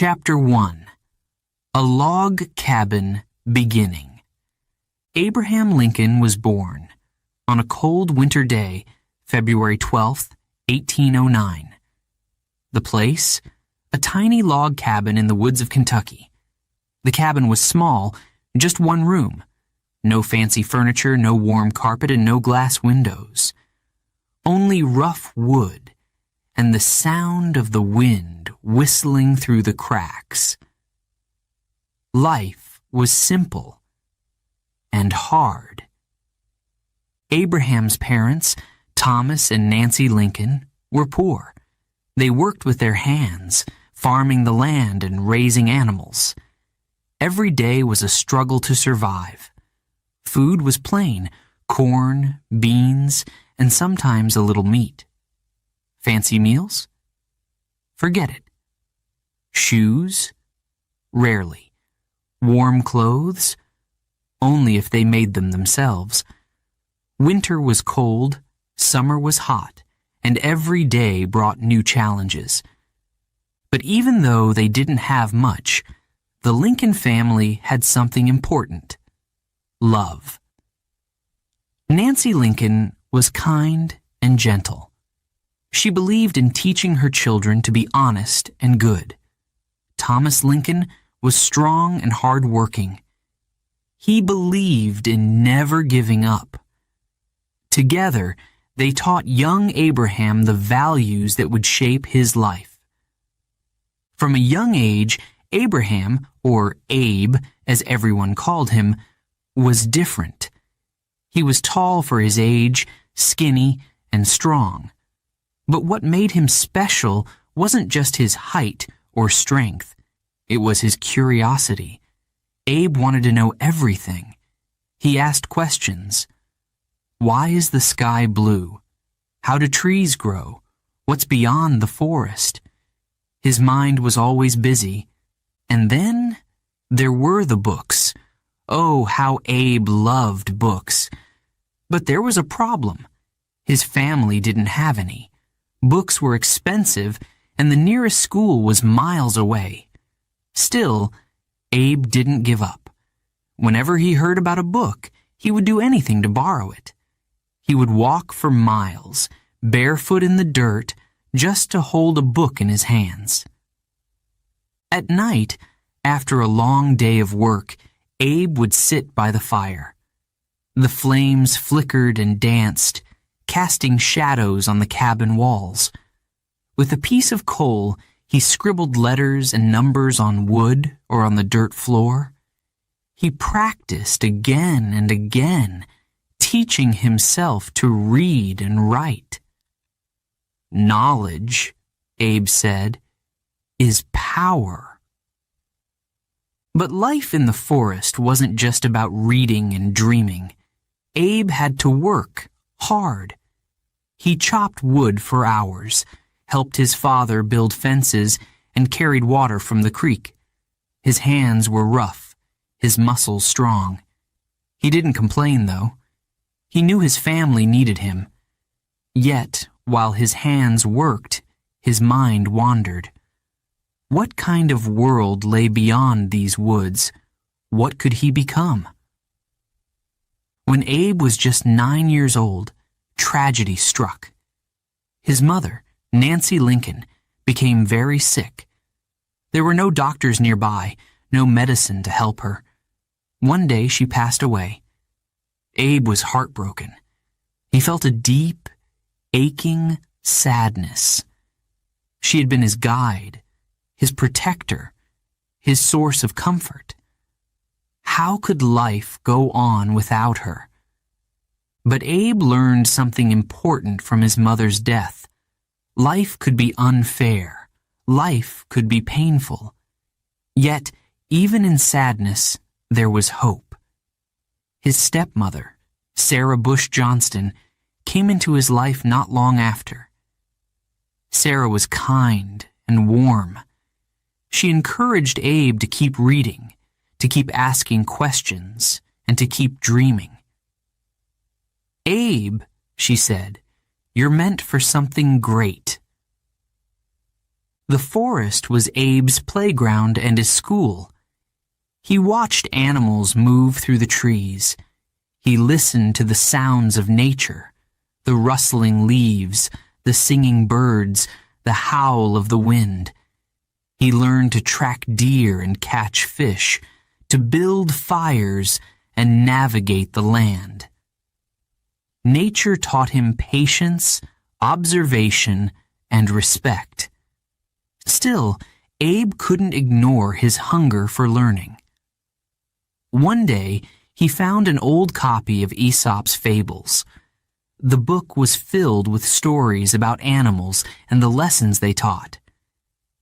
Chapter 1. A Log Cabin Beginning. Abraham Lincoln was born on a cold winter day, February 12, 1809. The place? A tiny log cabin in the woods of Kentucky. The cabin was small, just one room. No fancy furniture, no warm carpet, and no glass windows. Only rough wood and the sound of the wind whistling through the cracks. Life was simple and hard. Abraham's parents, Thomas and Nancy Lincoln, were poor. They worked with their hands, farming the land and raising animals. Every day was a struggle to survive. Food was plain: corn, beans, and sometimes a little meat. Fancy meals? Forget it. Shoes? Rarely. Warm clothes? Only if they made them themselves. Winter was cold, summer was hot, and every day brought new challenges. But even though they didn't have much, the Lincoln family had something important: love. Nancy Lincoln was kind and gentle. She believed in teaching her children to be honest and good. Thomas Lincoln was strong and hard-working. He believed in never giving up. Together, they taught young Abraham the values that would shape his life. From a young age, Abraham, or Abe, as everyone called him, was different. He was tall for his age, skinny, and strong. But what made him special wasn't just his height or strength. It was his curiosity. Abe wanted to know everything. He asked questions. Why is the sky blue? How do trees grow? What's beyond the forest? His mind was always busy. And then there were the books. Oh, how Abe loved books. But there was a problem. His family didn't have any. Books were expensive, and the nearest school was miles away. Still, Abe didn't give up. Whenever he heard about a book, he would do anything to borrow it. He would walk for miles, barefoot in the dirt, just to hold a book in his hands. At night, after a long day of work, Abe would sit by the fire. The flames flickered and danced, casting shadows on the cabin walls. With a piece of coal, he scribbled letters and numbers on wood or on the dirt floor. He practiced again and again, teaching himself to read and write. Knowledge, Abe said, is power. But life in the forest wasn't just about reading and dreaming. Abe had to work hard. He chopped wood for hours, helped his father build fences, and carried water from the creek. His hands were rough, his muscles strong. He didn't complain, though. He knew his family needed him. Yet, while his hands worked, his mind wandered. What kind of world lay beyond these woods? What could he become? When Abe was just 9 years old, tragedy struck. His mother, Nancy Lincoln, became very sick. There were no doctors nearby, no medicine to help her. One day she passed away. Abe was heartbroken. He felt a deep, aching sadness. She had been his guide, his protector, his source of comfort. How could life go on without her? But Abe learned something important from his mother's death. Life could be unfair. Life could be painful. Yet, even in sadness, there was hope. His stepmother, Sarah Bush Johnston, came into his life not long after. Sarah was kind and warm. She encouraged Abe to keep reading, to keep asking questions, and to keep dreaming. Abe, she said, you're meant for something great. The forest was Abe's playground and his school. He watched animals move through the trees. He listened to the sounds of nature, the rustling leaves, the singing birds, the howl of the wind. He learned to track deer and catch fish, to build fires and navigate the land. Nature taught him patience, observation, and respect. Still, Abe couldn't ignore his hunger for learning. One day, he found an old copy of Aesop's Fables. The book was filled with stories about animals and the lessons they taught.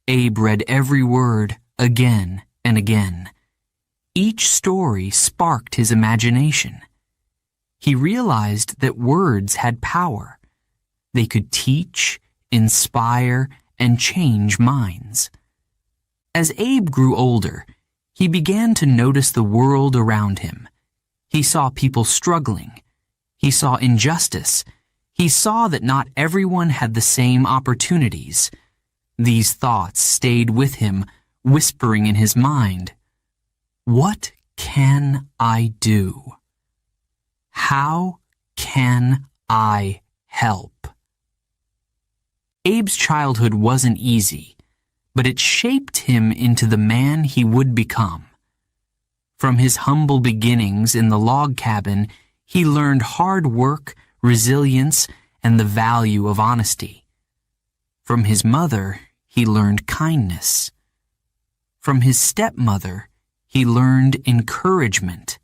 Abe read every word again and again. Each story sparked his imagination. He realized that words had power. They could teach, inspire, and change minds. As Abe grew older, he began to notice the world around him. He saw people struggling. He saw injustice. He saw that not everyone had the same opportunities. These thoughts stayed with him, whispering in his mind, "What can I do? How can I help?" Abe's childhood wasn't easy, but it shaped him into the man he would become. From his humble beginnings in the log cabin, he learned hard work, resilience, and the value of honesty. From his mother, he learned kindness. From his stepmother, he learned encouragement.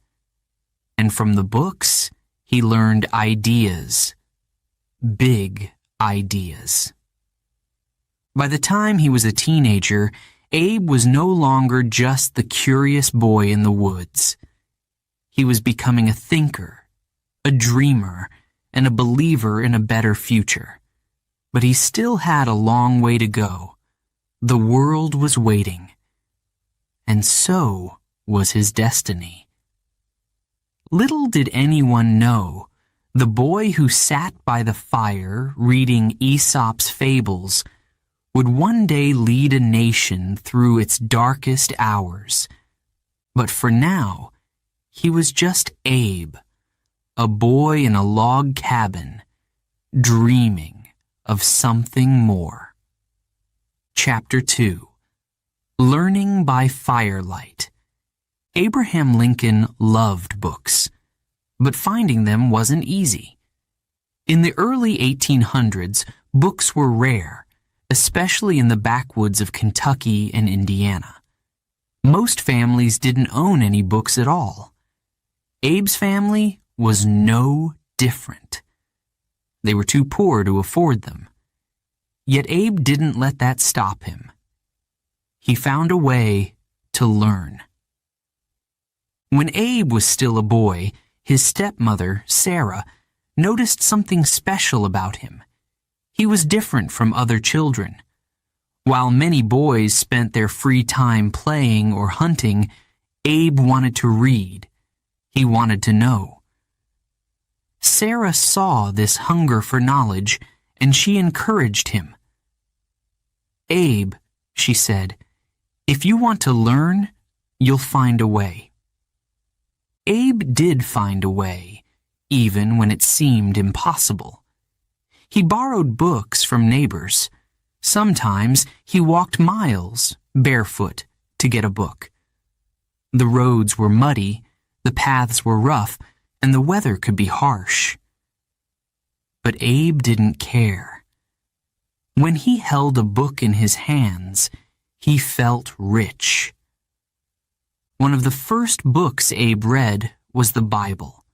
And from the books, he learned ideas. Big ideas. By the time he was a teenager, Abe was no longer just the curious boy in the woods. He was becoming a thinker, a dreamer, and a believer in a better future. But he still had a long way to go. The world was waiting. And so was his destiny. Little did anyone know, the boy who sat by the fire reading Aesop's Fables would one day lead a nation through its darkest hours. But for now, he was just Abe, a boy in a log cabin, dreaming of something more. Chapter 2. Learning by Firelight. Abraham Lincoln loved books, but finding them wasn't easy. In the early 1800s, books were rare, especially in the backwoods of Kentucky and Indiana. Most families didn't own any books at all. Abe's family was no different. They were too poor to afford them. Yet Abe didn't let that stop him. He found a way to learn. When Abe was still a boy, his stepmother, Sarah, noticed something special about him. He was different from other children. While many boys spent their free time playing or hunting, Abe wanted to read. He wanted to know. Sarah saw this hunger for knowledge, and she encouraged him. "Abe," she said, "if you want to learn, you'll find a way." Abe did find a way, even when it seemed impossible. He borrowed books from neighbors. Sometimes he walked miles, barefoot, to get a book. The roads were muddy, the paths were rough, and the weather could be harsh. But Abe didn't care. When he held a book in his hands, he felt rich. One of the first books Abe read was the Bible.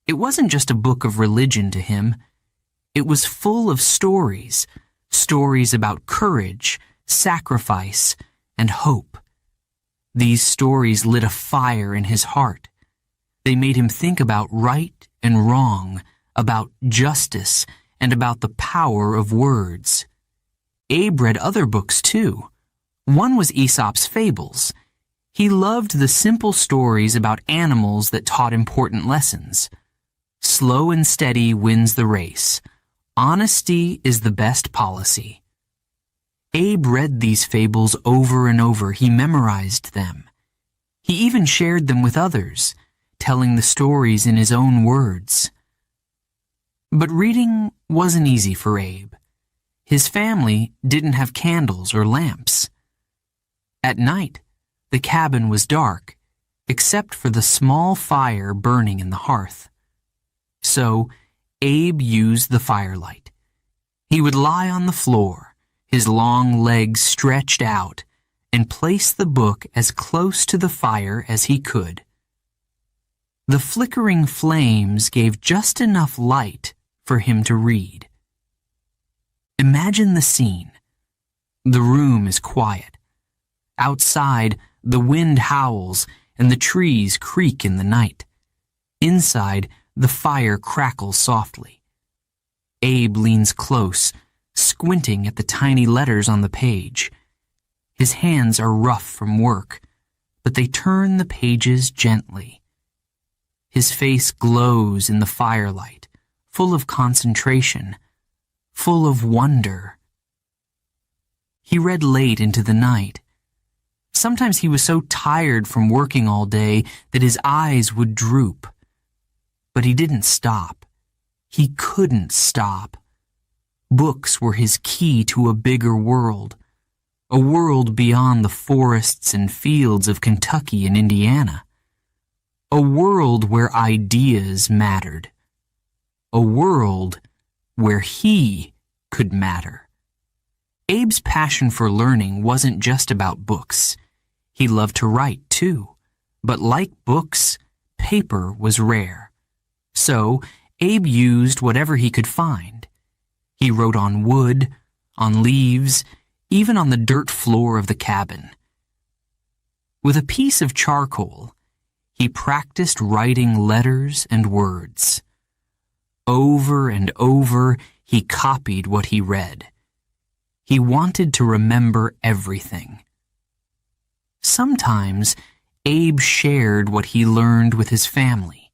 It wasn't just a book of religion to him. It was full of stories, stories about courage, sacrifice, and hope. These stories lit a fire in his heart. They made him think about right and wrong, about justice, and about the power of words. Abe read other books too. One was Aesop's Fables. He loved the simple stories about animals that taught important lessons. Slow and steady wins the race. Honesty is the best policy. Abe read these fables over and over. He memorized them. He even shared them with others, telling the stories in his own words. But reading wasn't easy for Abe. His family didn't have candles or lamps. At night, the cabin was dark, except for the small fire burning in the hearth. So, Abe used the firelight. He would lie on the floor, his long legs stretched out, and place the book as close to the fire as he could. The flickering flames gave just enough light for him to read. Imagine the scene. The room is quiet. Outside, the wind howls and the trees creak in the night. Inside, the fire crackles softly. Abe leans close, squinting at the tiny letters on the page. His hands are rough from work, but they turn the pages gently. His face glows in the firelight, full of concentration, full of wonder. He read late into the night. Sometimes he was so tired from working all day that his eyes would droop. But he didn't stop. He couldn't stop. Books were his key to a bigger world, a world beyond the forests and fields of Kentucky and Indiana, a world where ideas mattered, a world where he could matter. Abe's passion for learning wasn't just about books. He loved to write, too, but like books, paper was rare. So, Abe used whatever he could find. He wrote on wood, on leaves, even on the dirt floor of the cabin. With a piece of charcoal, he practiced writing letters and words. Over and over, he copied what he read. He wanted to remember everything. Sometimes, Abe shared what he learned with his family.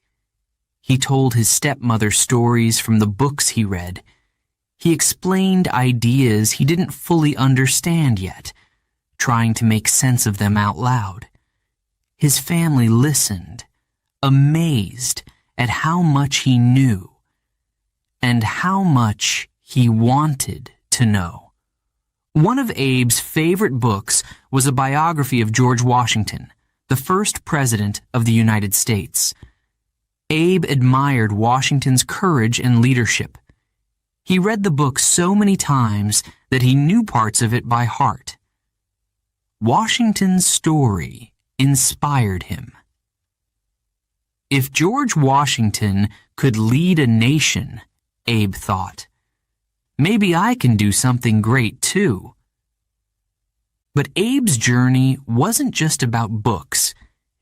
He told his stepmother stories from the books he read. He explained ideas he didn't fully understand yet, trying to make sense of them out loud. His family listened, amazed at how much he knew and how much he wanted to know. One of Abe's favorite books was a biography of George Washington, the first president of the United States. Abe admired Washington's courage and leadership. He read the book so many times that he knew parts of it by heart. Washington's story inspired him. If George Washington could lead a nation, Abe thought, maybe I can do something great too. But Abe's journey wasn't just about books.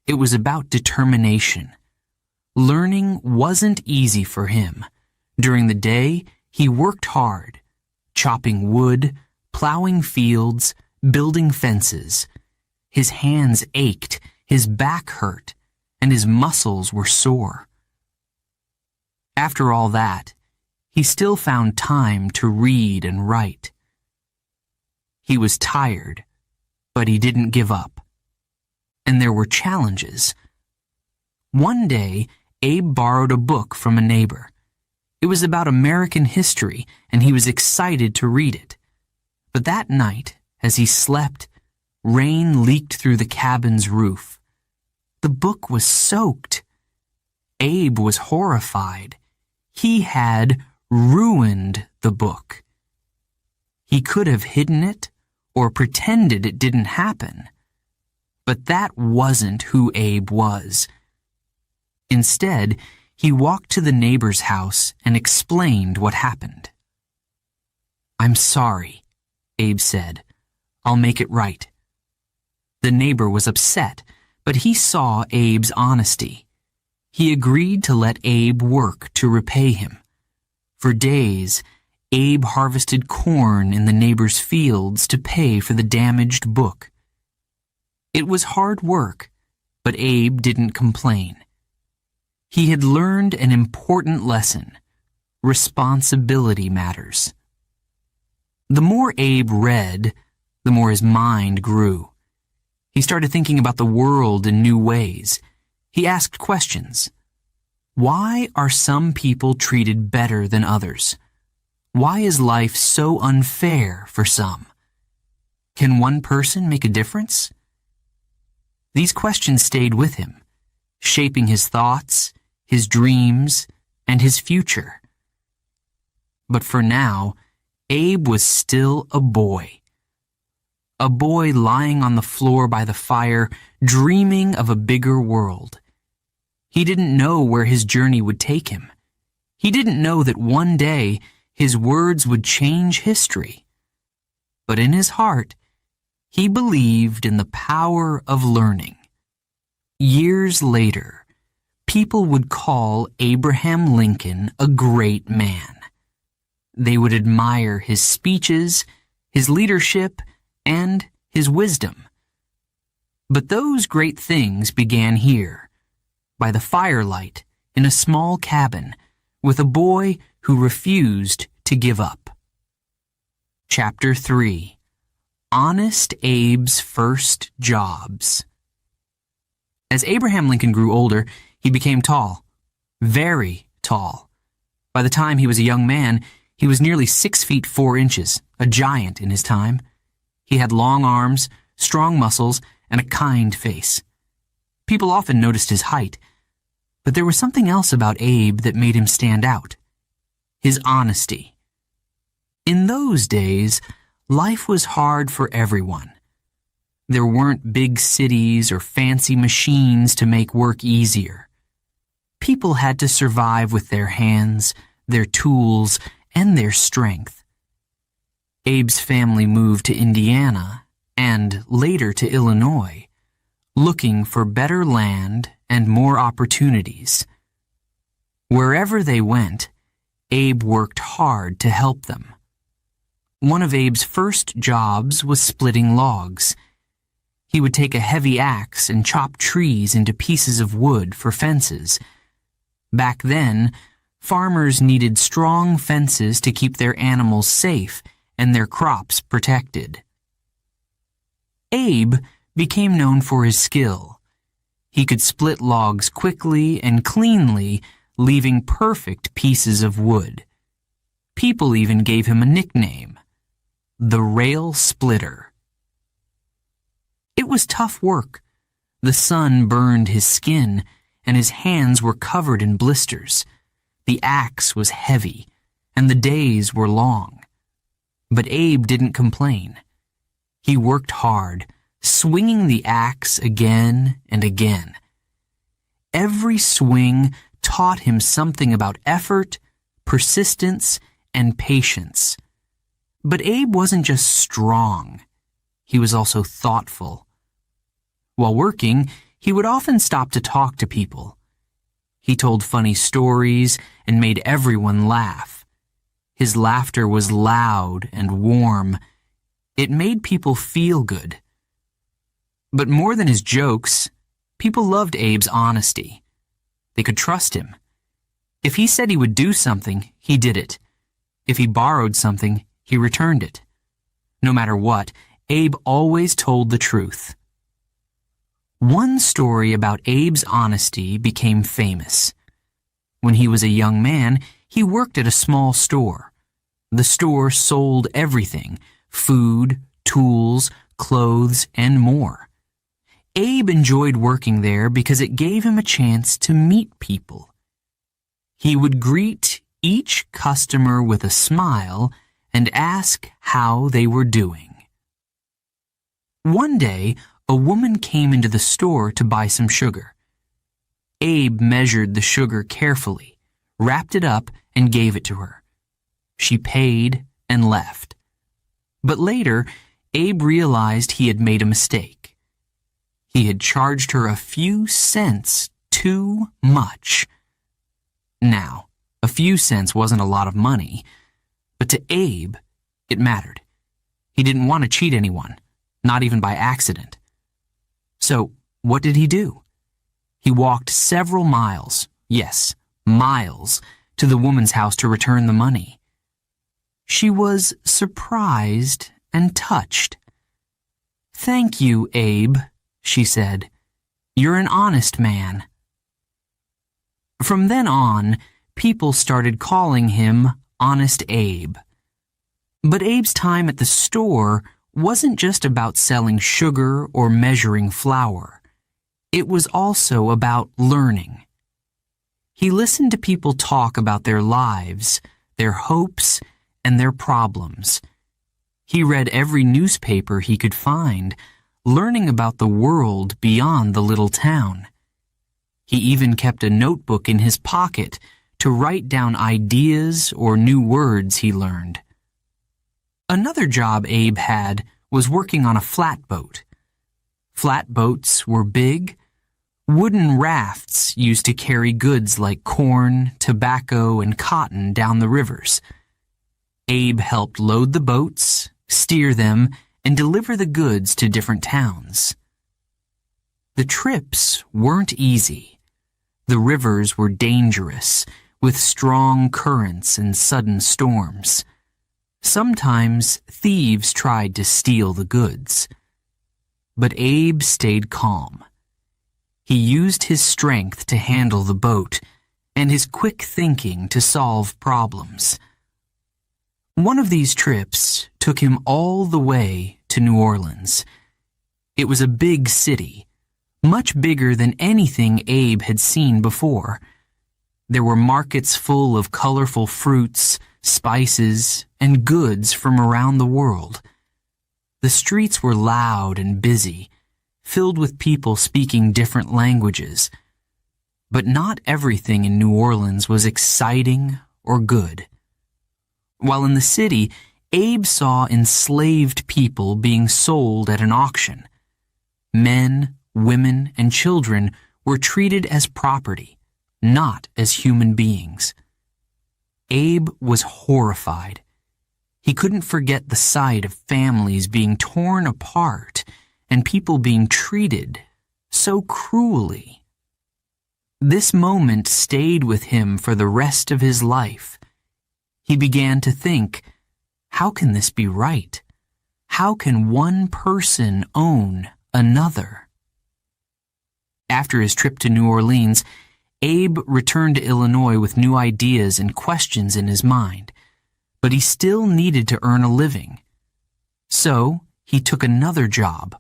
It was about determination. Learning wasn't easy for him. During the day, he worked hard, chopping wood, plowing fields, building fences. His hands ached, his back hurt, and his muscles were sore. After all that, he still found time to read and write. He was tired, but he didn't give up. And there were challenges. One day, Abe borrowed a book from a neighbor. It was about American history, and he was excited to read it. But that night, as he slept, rain leaked through the cabin's roof. The book was soaked. Abe was horrified. He had ruined the book. He could have hidden it or pretended it didn't happen. But that wasn't who Abe was. Instead, he walked to the neighbor's house and explained what happened. "I'm sorry," Abe said. "I'll make it right." The neighbor was upset, but he saw Abe's honesty. He agreed to let Abe work to repay him. For days, Abe harvested corn in the neighbor's fields to pay for the damaged book. It was hard work, but Abe didn't complain. He had learned an important lesson. Responsibility matters. The more Abe read, the more his mind grew. He started thinking about the world in new ways. He asked questions. Why are some people treated better than others? Why is life so unfair for some? Can one person make a difference? These questions stayed with him, shaping his thoughts, his dreams, and his future. But for now, Abe was still a boy. A boy lying on the floor by the fire, dreaming of a bigger world. He didn't know where his journey would take him. He didn't know that one day his words would change history. But in his heart, he believed in the power of learning. Years later, people would call Abraham Lincoln a great man. They would admire his speeches, his leadership, and his wisdom. But those great things began here, by the firelight in a small cabin, with a boy who refused to give up. Chapter 3. Honest Abe's First Jobs. As Abraham Lincoln grew older, he became tall, very tall. By the time he was a young man, he was nearly 6 feet 4 inches, a giant in his time. He had long arms, strong muscles, and a kind face. People often noticed his height, but there was something else about Abe that made him stand out. His honesty. In those days, life was hard for everyone. There weren't big cities or fancy machines to make work easier. People had to survive with their hands, their tools, and their strength. Abe's family moved to Indiana and later to Illinois, looking for better land and more opportunities. Wherever they went, Abe worked hard to help them. One of Abe's first jobs was splitting logs. He would take a heavy axe and chop trees into pieces of wood for fences. Back then, farmers needed strong fences to keep their animals safe and their crops protected. Abe became known for his skill. He could split logs quickly and cleanly, leaving perfect pieces of wood. People even gave him a nickname, the Rail Splitter. It was tough work. The sun burned his skin, and his hands were covered in blisters. The axe was heavy, and the days were long. But Abe didn't complain. He worked hard, swinging the axe again and again. Every swing taught him something about effort, persistence, and patience. But Abe wasn't just strong. He was also thoughtful. While working, he would often stop to talk to people. He told funny stories and made everyone laugh. His laughter was loud and warm. It made people feel good. But more than his jokes, people loved Abe's honesty. They could trust him. If he said he would do something, he did it. If he borrowed something, he returned it. No matter what, Abe always told the truth. One story about Abe's honesty became famous. When he was a young man, he worked at a small store. The store sold everything: food, tools, clothes, and more. Abe enjoyed working there because it gave him a chance to meet people. He would greet each customer with a smile and ask how they were doing. One day, a woman came into the store to buy some sugar. Abe measured the sugar carefully, wrapped it up, and gave it to her. She paid and left. But later, Abe realized he had made a mistake. He had charged her a few cents too much. Now, a few cents wasn't a lot of money, but to Abe, it mattered. He didn't want to cheat anyone, not even by accident. So, what did he do? He walked several miles, yes, miles, to the woman's house to return the money. She was surprised and touched. "Thank you, Abe," she said. "You're an honest man." From then on, people started calling him Honest Abe. But Abe's time at the store wasn't just about selling sugar or measuring flour. It was also about learning. He listened to people talk about their lives, their hopes, and their problems. He read every newspaper he could find, learning about the world beyond the little town. He even kept a notebook in his pocket to write down ideas or new words he learned. Another job Abe had was working on a flatboat. Flatboats were big, wooden rafts used to carry goods like corn, tobacco, and cotton down the rivers. Abe helped load the boats, steer them, and deliver the goods to different towns. The trips weren't easy. The rivers were dangerous, with strong currents and sudden storms. Sometimes thieves tried to steal the goods. But Abe stayed calm. He used his strength to handle the boat and his quick thinking to solve problems. One of these trips took him all the way to New Orleans. It was a big city, much bigger than anything Abe had seen before. There were markets full of colorful fruits, spices, and goods from around the world. The streets were loud and busy, filled with people speaking different languages. But not everything in New Orleans was exciting or good. While in the city, Abe saw enslaved people being sold at an auction. Men, women, and children were treated as property, not as human beings. Abe was horrified. He couldn't forget the sight of families being torn apart and people being treated so cruelly. This moment stayed with him for the rest of his life. He began to think, how can this be right? How can one person own another? After his trip to New Orleans, Abe returned to Illinois with new ideas and questions in his mind, but he still needed to earn a living. So he took another job,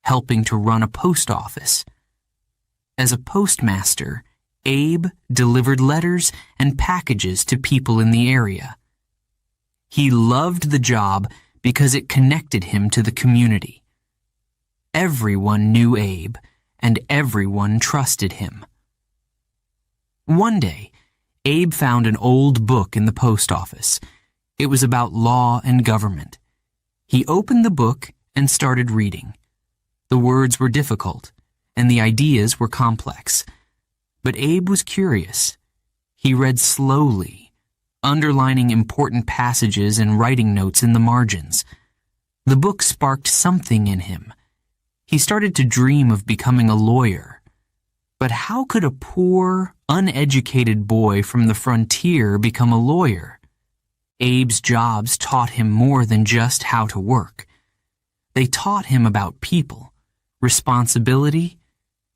helping to run a post office. As a postmaster, Abe delivered letters and packages to people in the area. He loved the job because it connected him to the community. Everyone knew Abe, and everyone trusted him. One day, Abe found an old book in the post office. It was about law and government. He opened the book and started reading. The words were difficult, and the ideas were complex. But Abe was curious. He read slowly, underlining important passages and writing notes in the margins. The book sparked something in him. He started to dream of becoming a lawyer. But how could a poor, uneducated boy from the frontier become a lawyer? Abe's jobs taught him more than just how to work. They taught him about people, responsibility,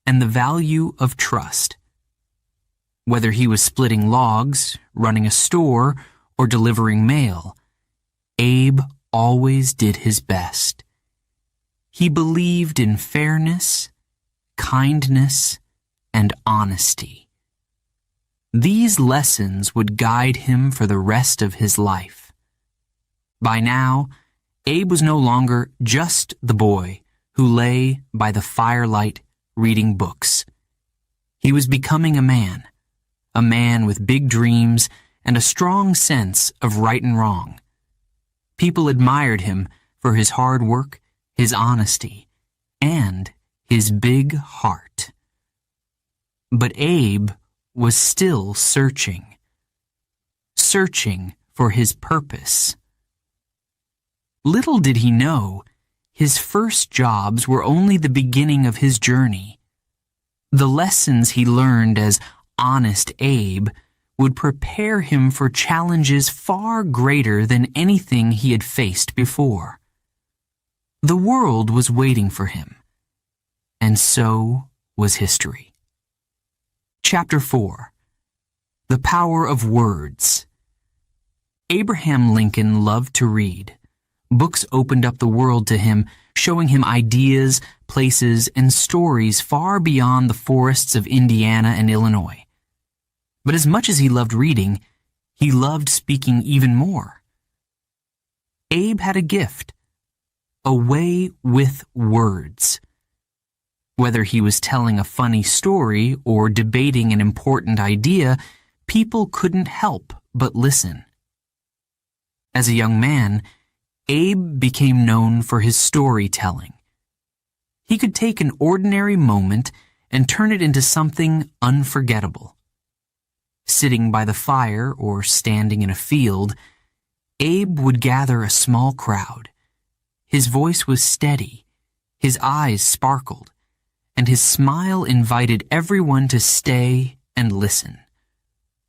and the value of trust. Whether he was splitting logs, running a store, or delivering mail, Abe always did his best. He believed in fairness, kindness, and honesty. These lessons would guide him for the rest of his life. By now, Abe was no longer just the boy who lay by the firelight reading books. He was becoming a man with big dreams and a strong sense of right and wrong. People admired him for his hard work, his honesty, and his big heart. But Abe was still searching for his purpose. Little did he know, his first jobs were only the beginning of his journey. The lessons he learned as Honest Abe would prepare him for challenges far greater than anything he had faced before. The world was waiting for him, and so was history. Chapter 4. The Power of Words. Abraham Lincoln loved to read. Books opened up the world to him, showing him ideas, places, and stories far beyond the forests of Indiana and Illinois. But as much as he loved reading, he loved speaking even more. Abe had a gift, a way with words. Whether he was telling a funny story or debating an important idea, people couldn't help but listen. As a young man, Abe became known for his storytelling. He could take an ordinary moment and turn it into something unforgettable. Sitting by the fire or standing in a field, Abe would gather a small crowd. His voice was steady, his eyes sparkled, and his smile invited everyone to stay and listen.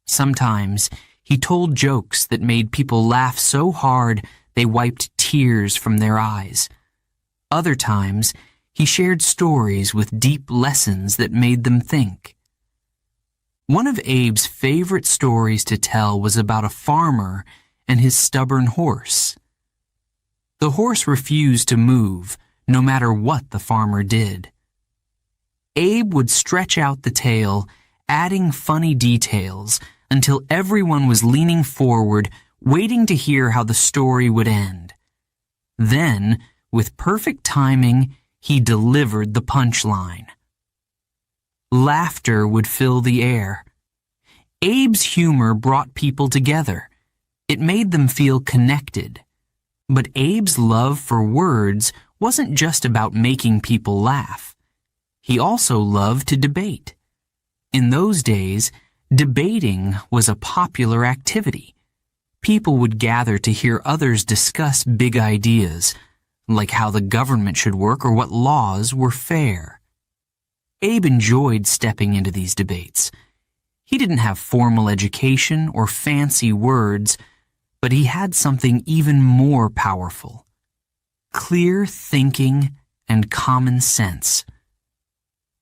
Sometimes he told jokes that made people laugh so hard they wiped tears from their eyes. Other times, he shared stories with deep lessons that made them think. One of Abe's favorite stories to tell was about a farmer and his stubborn horse. The horse refused to move, no matter what the farmer did. Abe would stretch out the tail, adding funny details, until everyone was leaning forward, waiting to hear how the story would end. Then, with perfect timing, he delivered the punchline. Laughter would fill the air. Abe's humor brought people together. It made them feel connected. But Abe's love for words wasn't just about making people laugh. He also loved to debate. In those days, debating was a popular activity. People would gather to hear others discuss big ideas, like how the government should work or what laws were fair. Abe enjoyed stepping into these debates. He didn't have formal education or fancy words, but he had something even more powerful: clear thinking and common sense.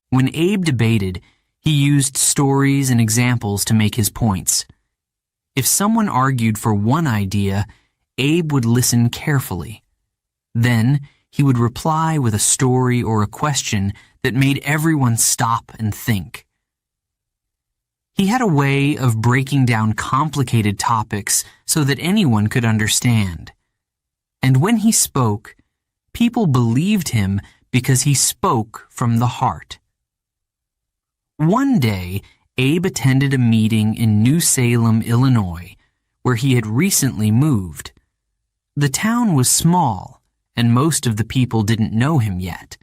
When Abe debated, he used stories and examples to make his points. If someone argued for one idea, Abe would listen carefully. Then he would reply with a story or a question that made everyone stop and think. He had a way of breaking down complicated topics so that anyone could understand. And when he spoke, people believed him because he spoke from the heart. One day, Abe attended a meeting in New Salem, Illinois, where he had recently moved. The town was small, and most of the people didn't know him yet.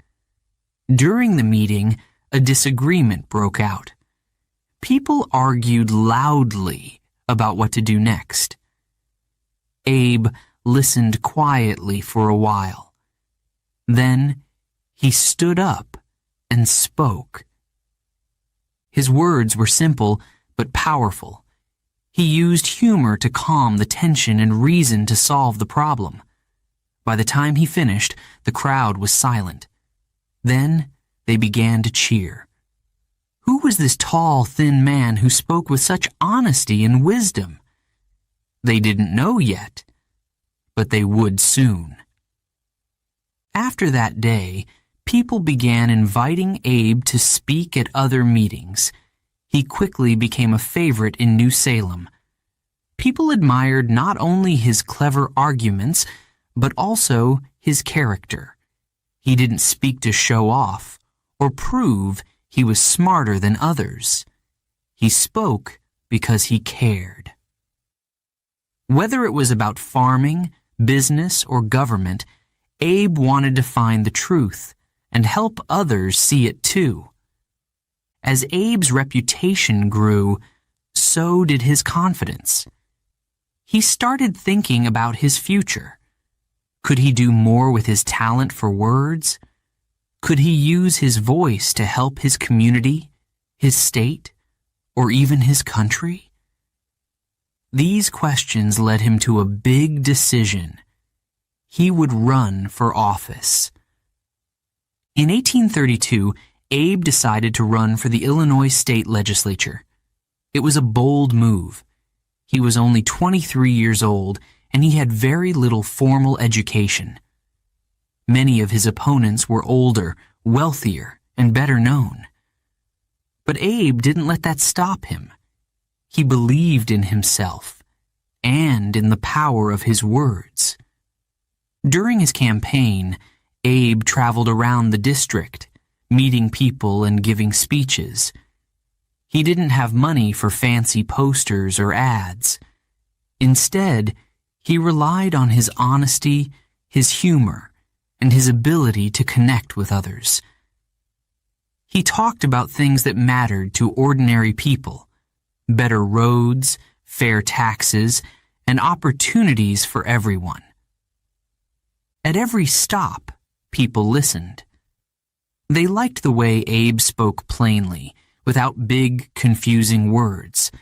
During the meeting, a disagreement broke out. People argued loudly about what to do next. Abe listened quietly for a while. Then he stood up and spoke. His words were simple but powerful. He used humor to calm the tension and reason to solve the problem. By the time he finished, the crowd was silent. Then they began to cheer. Who was this tall, thin man who spoke with such honesty and wisdom? They didn't know yet, but they would soon. After that day, people began inviting Abe to speak at other meetings. He quickly became a favorite in New Salem. People admired not only his clever arguments, but also his character. He didn't speak to show off or prove he was smarter than others. He spoke because he cared. Whether it was about farming, business, or government, Abe wanted to find the truth and help others see it too. As Abe's reputation grew, so did his confidence. He started thinking about his future. Could he do more with his talent for words? Could he use his voice to help his community, his state, or even his country? These questions led him to a big decision. he would run for office. In 1832, Abe decided to run for the Illinois state legislature. It was a bold move. He was only 23 years old, and he had very little formal education. Many of his opponents were older, wealthier, and better known. But Abe didn't let that stop him. He believed in himself and in the power of his words. During his campaign, Abe traveled around the district, meeting people and giving speeches. He didn't have money for fancy posters or ads. Instead, he relied on his honesty, his humor, and his ability to connect with others. He talked about things that mattered to ordinary people: better roads, fair taxes, and opportunities for everyone. At every stop, people listened. They liked the way Abe spoke plainly, without big, confusing words.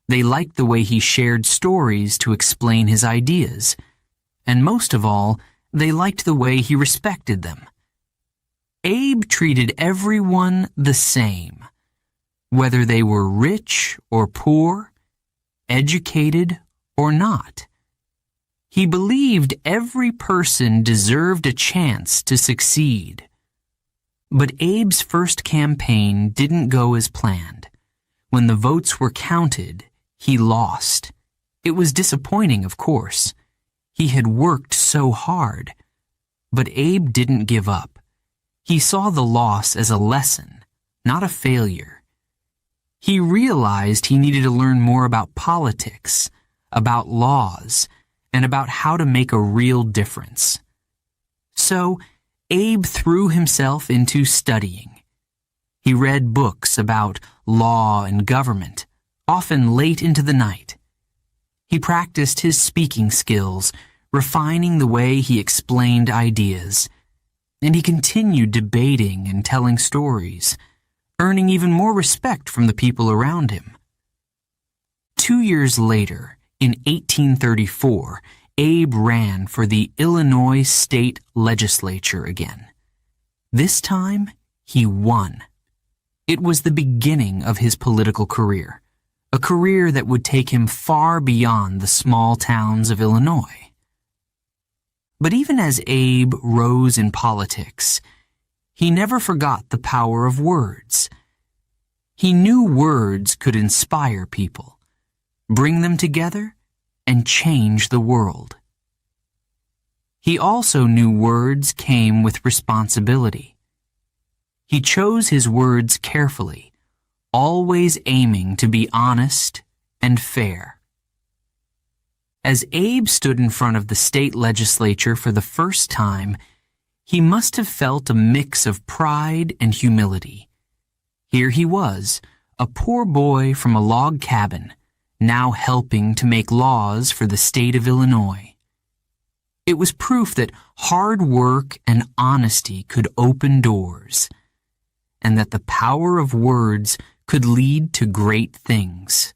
They liked the way he shared stories to explain his ideas. And most of all, they liked the way he respected them. Abe treated everyone the same, whether they were rich or poor, educated or not. He believed every person deserved a chance to succeed. But Abe's first campaign didn't go as planned. When the votes were counted, he lost. It was disappointing, of course. He had worked so hard. But Abe didn't give up. He saw the loss as a lesson, not a failure. He realized he needed to learn more about politics, about laws, and about how to make a real difference. So, Abe threw himself into studying. He read books about law and government, often late into the night. He practiced his speaking skills, refining the way he explained ideas. And he continued debating and telling stories, earning even more respect from the people around him. 2 years later, in 1834, Abe ran for the Illinois state legislature again. This time, he won. It was the beginning of his political career, a career that would take him far beyond the small towns of Illinois. But even as Abe rose in politics, he never forgot the power of words. He knew words could inspire people, bring them together, and change the world. He also knew words came with responsibility. He chose his words carefully, always aiming to be honest and fair. As Abe stood in front of the state legislature for the first time, he must have felt a mix of pride and humility. Here he was, a poor boy from a log cabin, now helping to make laws for the state of Illinois. It was proof that hard work and honesty could open doors, and that the power of words could lead to great things.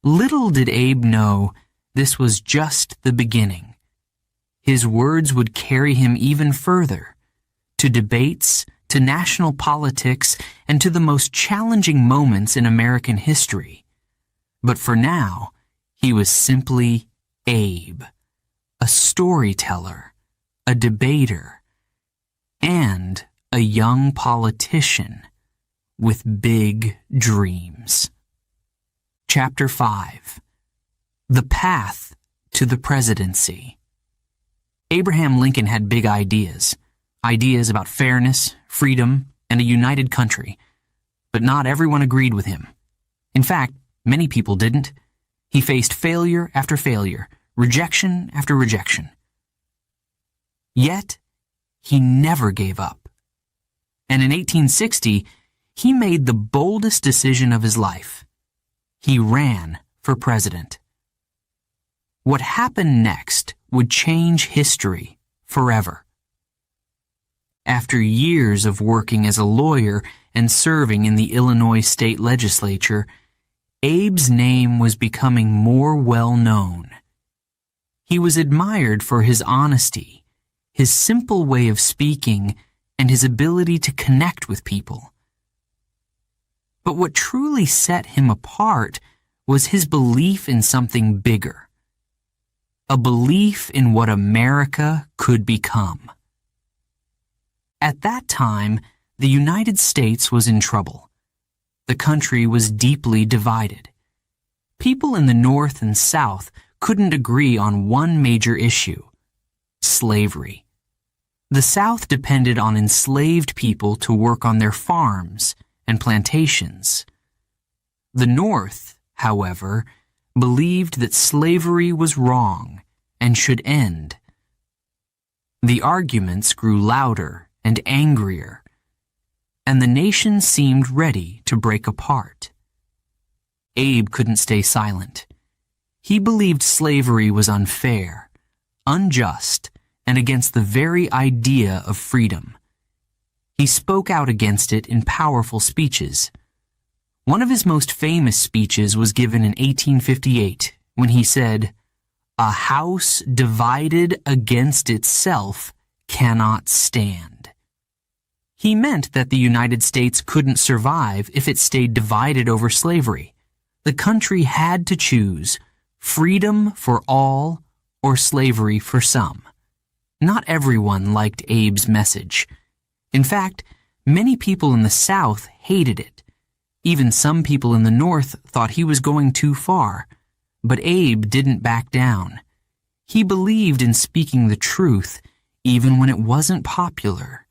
Little did Abe know this was just the beginning. His words would carry him even further, to debates, to national politics, and to the most challenging moments in American history. But for now, he was simply Abe, a storyteller, a debater, and a young politician with big dreams. Chapter 5. The Path to the Presidency. Abraham Lincoln had big ideas about fairness, freedom, and a united country. But not everyone agreed with him. In fact, many people didn't. He faced failure after failure, rejection after rejection. Yet, he never gave up. And in 1860, he made the boldest decision of his life. He ran for president. What happened next would change history forever. After years of working as a lawyer and serving in the Illinois state legislature, Abe's name was becoming more well known. He was admired for his honesty, his simple way of speaking, and his ability to connect with people. But what truly set him apart was his belief in something bigger, a belief in what America could become. At that time, the United States was in trouble. The country was deeply divided. People in the North and South couldn't agree on one major issue: slavery. The South depended on enslaved people to work on their farms and plantations. The North, however, believed that slavery was wrong and should end. The arguments grew louder and angrier, and the nation seemed ready to break apart. Abe couldn't stay silent. He believed slavery was unfair, unjust, and against the very idea of freedom. He spoke out against it in powerful speeches. One of his most famous speeches was given in 1858 when he said, "A house divided against itself cannot stand." He meant that the United States couldn't survive if it stayed divided over slavery. The country had to choose freedom for all or slavery for some. Not everyone liked Abe's message. In fact, many people in the South hated it. Even some people in the North thought he was going too far. But Abe didn't back down. He believed in speaking the truth, even when it wasn't popular.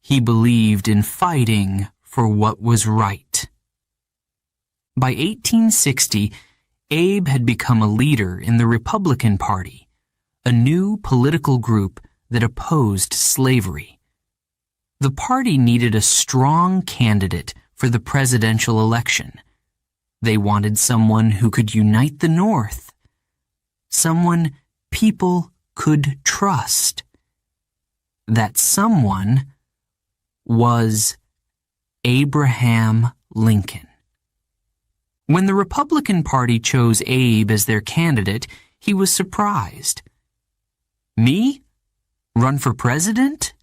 He believed in fighting for what was right. By 1860, Abe had become a leader in the Republican Party, a new political group that opposed slavery. The party needed a strong candidate for the presidential election. They wanted someone who could unite the North, someone people could trust. That someone was Abraham Lincoln. When the Republican Party chose Abe as their candidate, he was surprised. "Me? Run for president?"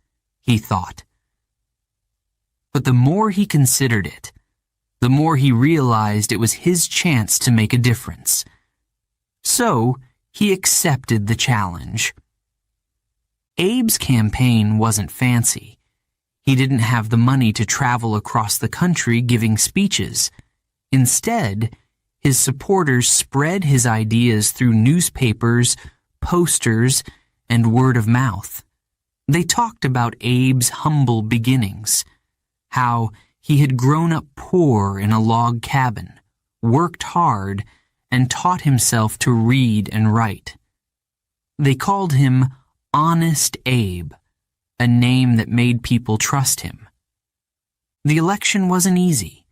he thought. But the more he considered it, the more he realized it was his chance to make a difference. So, he accepted the challenge. Abe's campaign wasn't fancy. He didn't have the money to travel across the country giving speeches. Instead, his supporters spread his ideas through newspapers, posters, and word of mouth. They talked about Abe's humble beginnings, how he had grown up poor in a log cabin, worked hard, and taught himself to read and write. They called him Honest Abe, a name that made people trust him. The election wasn't easy.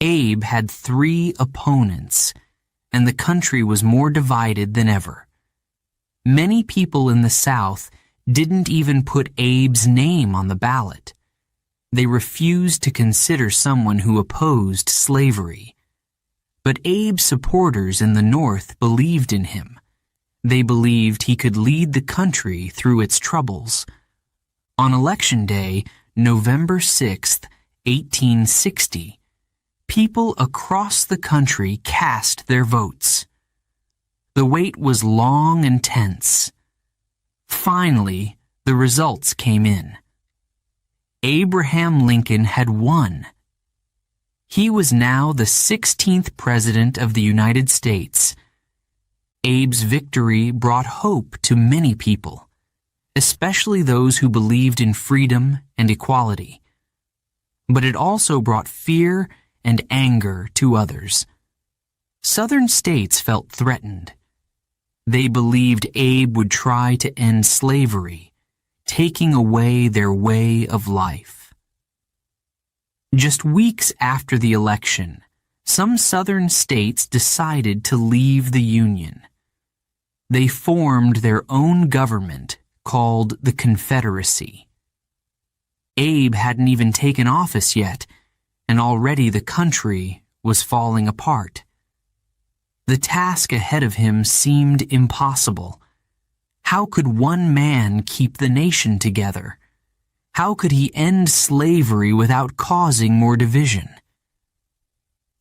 Abe had 3 opponents, and the country was more divided than ever. Many people in the South didn't even put Abe's name on the ballot. They refused to consider someone who opposed slavery. But Abe's supporters in the North believed in him. They believed he could lead the country through its troubles. On Election Day, November 6, 1860, people across the country cast their votes. The wait was long and tense. Finally, the results came in. Abraham Lincoln had won. He was now the 16th President of the United States. Abe's victory brought hope to many people, especially those who believed in freedom and equality. But it also brought fear and anger to others. Southern states felt threatened. They believed Abe would try to end slavery, taking away their way of life. Just weeks after the election, some southern states decided to leave the Union. They formed their own government called the Confederacy. Abe hadn't even taken office yet, and already the country was falling apart. The task ahead of him seemed impossible. How could one man keep the nation together? How could he end slavery without causing more division?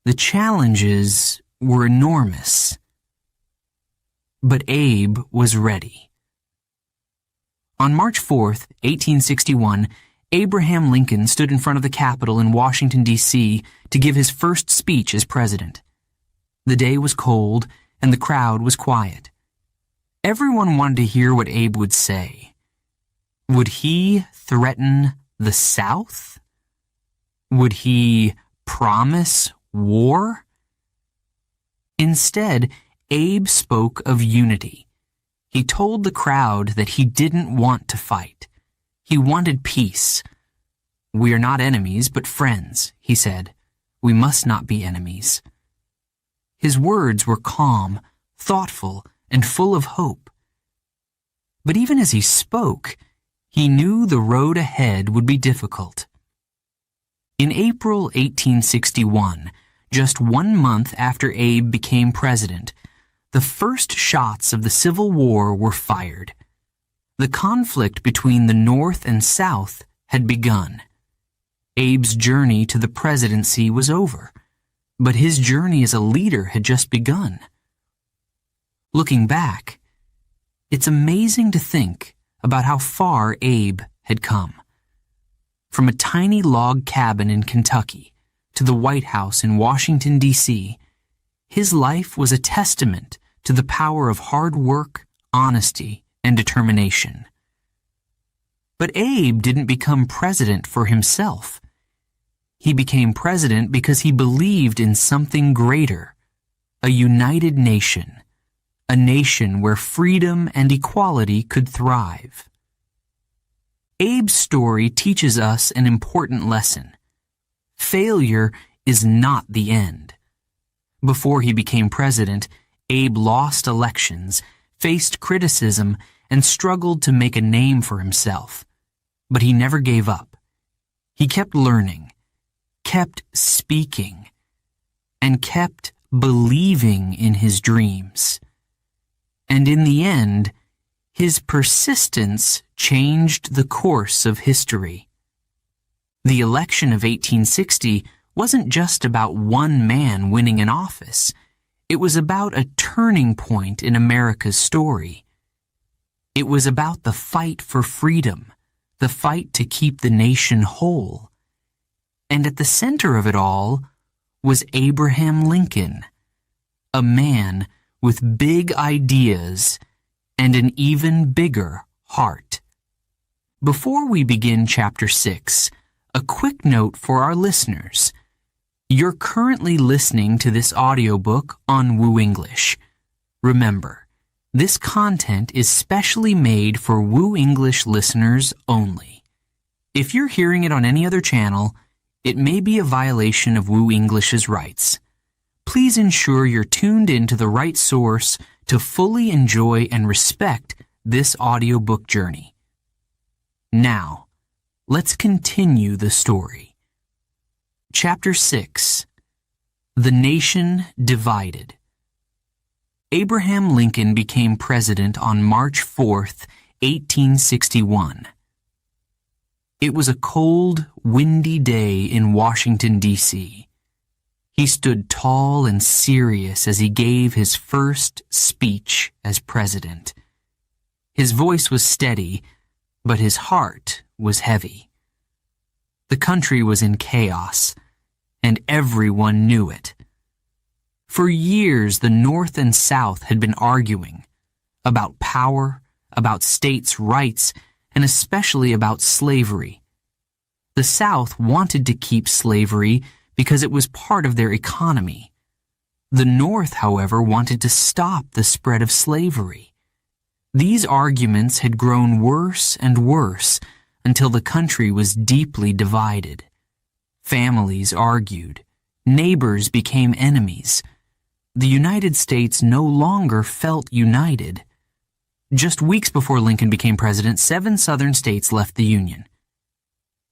The challenges were enormous. But Abe was ready. On March 4th, 1861, Abraham Lincoln stood in front of the Capitol in Washington, D.C. to give his first speech as president. The day was cold, and the crowd was quiet. Everyone wanted to hear what Abe would say. Would he threaten the South? Would he promise war? Instead, Abe spoke of unity. He told the crowd that he didn't want to fight. He wanted peace. "We are not enemies, but friends," he said. "We must not be enemies." His words were calm, thoughtful, and full of hope. But even as he spoke, he knew the road ahead would be difficult. In April 1861, just 1 month after Abe became president, the first shots of the Civil War were fired. The conflict between the North and South had begun. Abe's journey to the presidency was over, but his journey as a leader had just begun. Looking back, it's amazing to think about how far Abe had come. From a tiny log cabin in Kentucky to the White House in Washington, D.C., his life was a testament to the power of hard work, honesty, and determination. But Abe didn't become president for himself. He became president because he believed in something greater, a united nation, a nation where freedom and equality could thrive. Abe's story teaches us an important lesson. Failure is not the end. Before he became president, Abe lost elections, faced criticism, and struggled to make a name for himself. But he never gave up. He kept learning, kept speaking, and kept believing in his dreams. And in the end, his persistence changed the course of history. The election of 1860 wasn't just about one man winning an office. It was about a turning point in America's story. It was about the fight for freedom, the fight to keep the nation whole. And at the center of it all was Abraham Lincoln, a man with big ideas and an even bigger heart. Before we begin Chapter 6, a quick note for our listeners. You're currently listening to this audiobook on WooEnglish. Remember, this content is specially made for WooEnglish listeners only. If you're hearing it on any other channel, it may be a violation of WooEnglish's rights. Please ensure you're tuned into the right source to fully enjoy and respect this audiobook journey. Now, let's continue the story. Chapter 6. The Nation Divided. Abraham Lincoln became president on March 4th, 1861. It was a cold, windy day in Washington, D.C. He stood tall and serious as he gave his first speech as president. His voice was steady, but his heart was heavy. The country was in chaos, and everyone knew it. For years, the North and South had been arguing about power, about states' rights, and especially about slavery. The South wanted to keep slavery because it was part of their economy. The North, however, wanted to stop the spread of slavery. These arguments had grown worse and worse until the country was deeply divided. Families argued. Neighbors became enemies. The United States no longer felt united. Just weeks before Lincoln became president, 7 Southern states left the Union.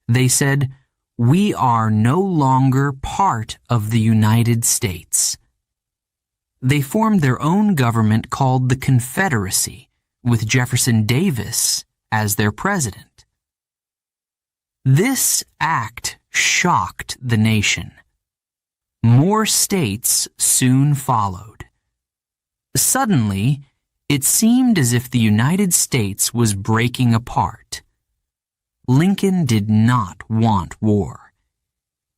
They said, "We are no longer part of the United States." they formed their own government called the Confederacy, with Jefferson Davis as their president. This act shocked the nation. More states soon followed. Suddenly, it seemed as if the United States was breaking apart. Lincoln did not want war.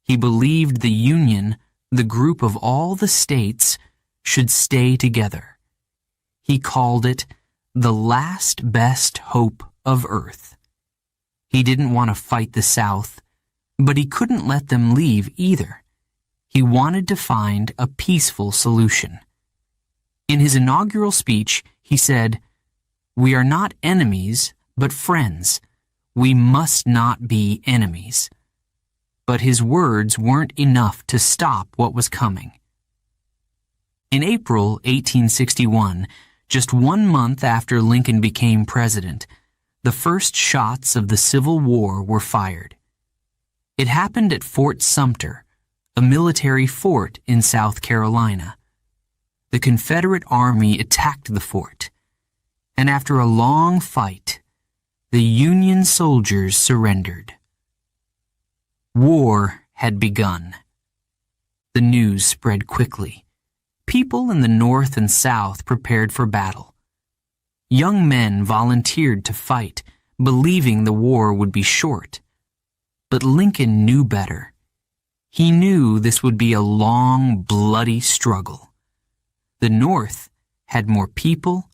He believed the Union, the group of all the states, should stay together. He called it the last best hope of Earth. He didn't want to fight the South, but he couldn't let them leave either. He wanted to find a peaceful solution. In his inaugural speech, he said, "We are not enemies, but friends. We must not be enemies." But his words weren't enough to stop what was coming. In April 1861, just 1 month after Lincoln became president, the first shots of the Civil War were fired. It happened at Fort Sumter, a military fort in South Carolina. The Confederate Army attacked the fort, and after a long fight, the Union soldiers surrendered. War had begun. The news spread quickly. People in the North and South prepared for battle. Young men volunteered to fight, believing the war would be short. But Lincoln knew better. He knew this would be a long, bloody struggle. The North had more people,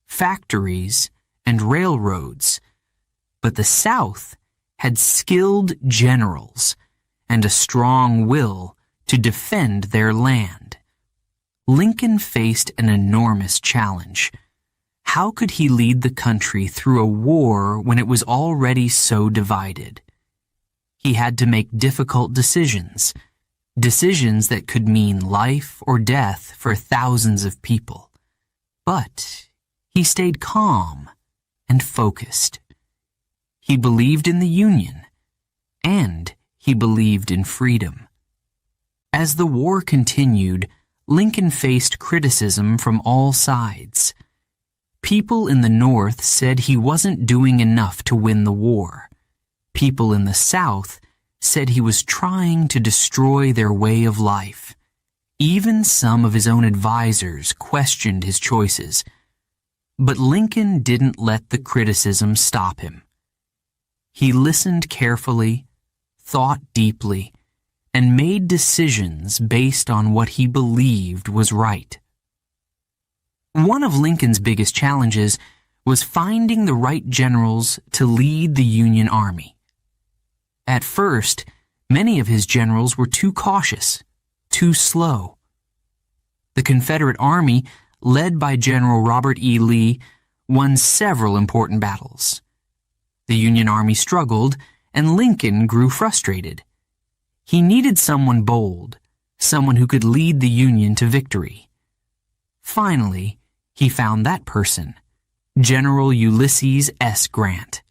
factories, and railroads, but the South had skilled generals and a strong will to defend their land. Lincoln faced an enormous challenge. How could he lead the country through a war when it was already so divided? He had to make difficult decisions, decisions that could mean life or death for thousands of people. But he stayed calm and focused. He believed in the Union, and he believed in freedom. As the war continued, Lincoln faced criticism from all sides. People in the North said he wasn't doing enough to win the war. People in the South said he was trying to destroy their way of life. Even some of his own advisors questioned his choices. But Lincoln didn't let the criticism stop him. He listened carefully, thought deeply, and made decisions based on what he believed was right. One of Lincoln's biggest challenges was finding the right generals to lead the Union Army. At first, many of his generals were too cautious, too slow. The Confederate Army, led by General Robert E. Lee, won several important battles. The Union Army struggled, and Lincoln grew frustrated. He needed someone bold, someone who could lead the Union to victory. Finally, he found that person, General Ulysses S. Grant.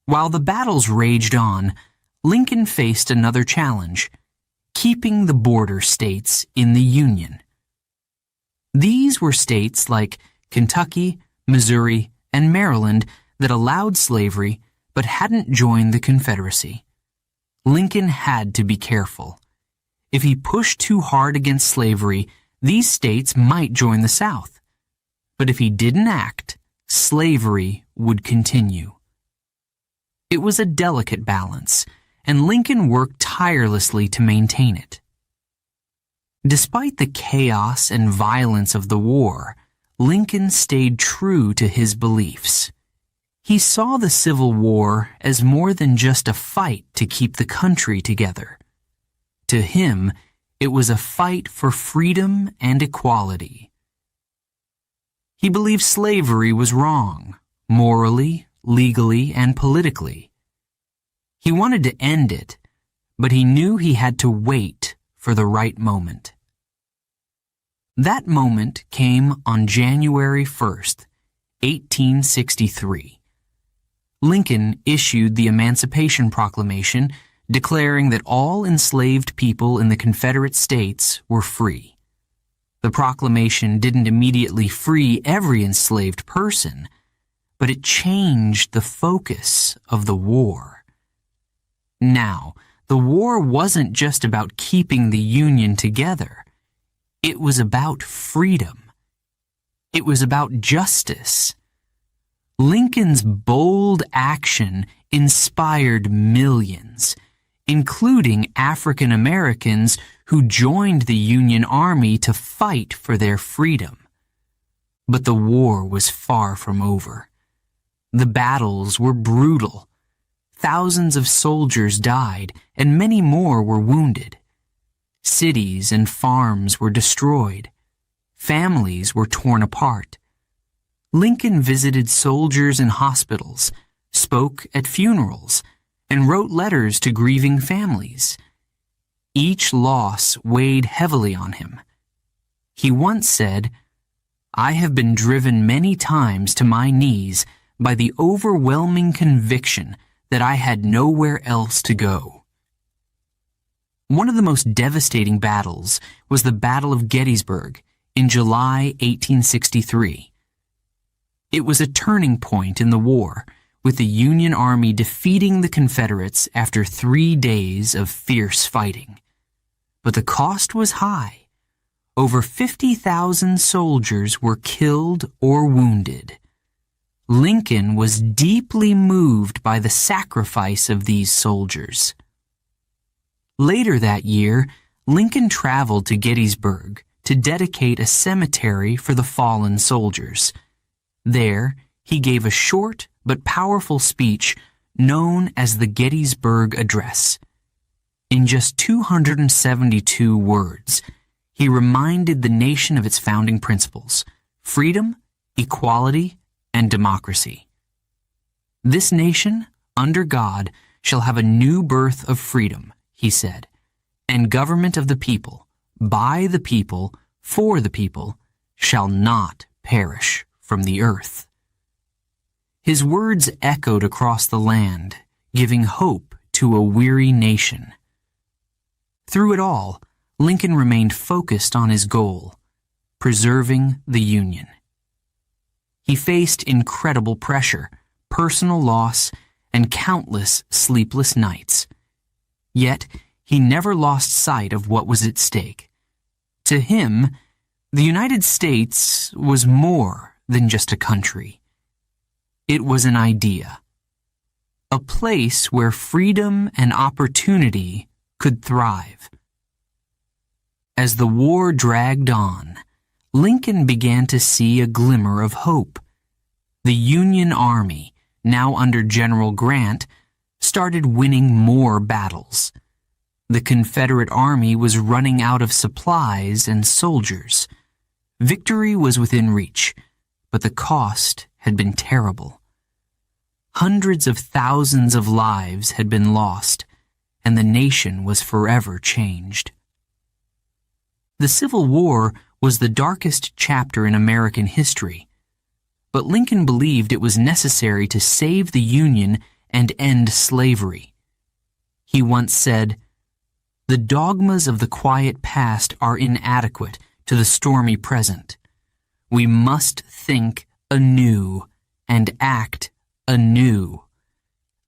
While the battles raged on, Lincoln faced another challenge, keeping the border states in the Union. These were states like Kentucky, Missouri, and Maryland that allowed slavery but hadn't joined the Confederacy. Lincoln had to be careful. If he pushed too hard against slavery, these states might join the South. But if he didn't act, slavery would continue. It was a delicate balance, and Lincoln worked tirelessly to maintain it. Despite the chaos and violence of the war, Lincoln stayed true to his beliefs. He saw the Civil War as more than just a fight to keep the country together. To him, it was a fight for freedom and equality. He believed slavery was wrong, morally, legally, and politically. He wanted to end it, but he knew he had to wait for the right moment. That moment came on January 1st, 1863. Lincoln issued the Emancipation Proclamation declaring that all enslaved people in the Confederate States were free. The proclamation didn't immediately free every enslaved person, but it changed the focus of the war. Now, the war wasn't just about keeping the Union together. It was about freedom. It was about justice. Lincoln's bold action inspired millions, including African Americans who joined the Union Army to fight for their freedom. But the war was far from over. The battles were brutal. Thousands of soldiers died, and many more were wounded. Cities and farms were destroyed. Families were torn apart. Lincoln visited soldiers in hospitals, spoke at funerals, and wrote letters to grieving families. Each loss weighed heavily on him. He once said, "I have been driven many times to my knees by the overwhelming conviction that I had nowhere else to go." One of the most devastating battles was the Battle of Gettysburg in July 1863. It was a turning point in the war, with the Union Army defeating the Confederates after 3 days of fierce fighting. But the cost was high. Over 50,000 soldiers were killed or wounded. Lincoln was deeply moved by the sacrifice of these soldiers. Later that year, Lincoln traveled to Gettysburg to dedicate a cemetery for the fallen soldiers. There, he gave a short but powerful speech known as the Gettysburg Address. In just 272 words, he reminded the nation of its founding principles: freedom, equality, and democracy. "This nation, under God, shall have a new birth of freedom," he said, "and government of the people, by the people, for the people, shall not perish from the earth." His words echoed across the land, giving hope to a weary nation. Through it all, Lincoln remained focused on his goal: preserving the Union. He faced incredible pressure, personal loss, and countless sleepless nights. Yet, he never lost sight of what was at stake. To him, the United States was more than just a country. It was an idea, a place where freedom and opportunity could thrive. As the war dragged on, Lincoln began to see a glimmer of hope. The Union Army, now under General Grant, started winning more battles. The Confederate Army was running out of supplies and soldiers. Victory was within reach, but the cost had been terrible. Hundreds of thousands of lives had been lost, and the nation was forever changed. The Civil War was the darkest chapter in American history, but Lincoln believed it was necessary to save the Union and end slavery. He once said, "The dogmas of the quiet past are inadequate to the stormy present. We must think anew and act anew."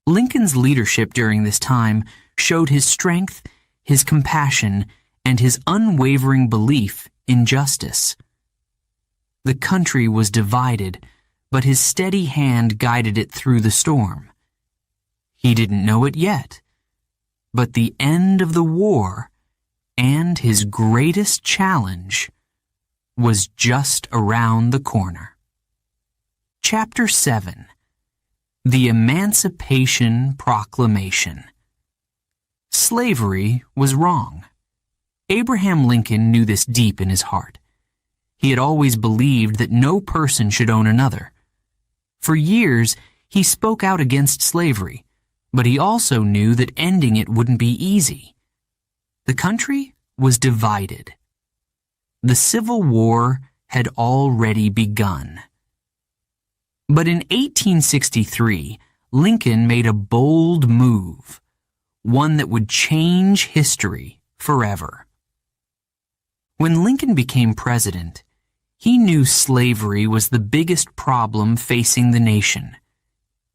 Lincoln's leadership during this time showed his strength, his compassion, and his unwavering belief in justice. The country was divided, but his steady hand guided it through the storm. He didn't know it yet, but the end of the war and his greatest challenge was just around the corner. Chapter 7: The Emancipation Proclamation. Slavery was wrong. Abraham Lincoln knew this deep in his heart. He had always believed that no person should own another. For years, he spoke out against slavery, but he also knew that ending it wouldn't be easy. The country was divided. The Civil War had already begun. But in 1863, Lincoln made a bold move, one that would change history forever. When Lincoln became president, he knew slavery was the biggest problem facing the nation.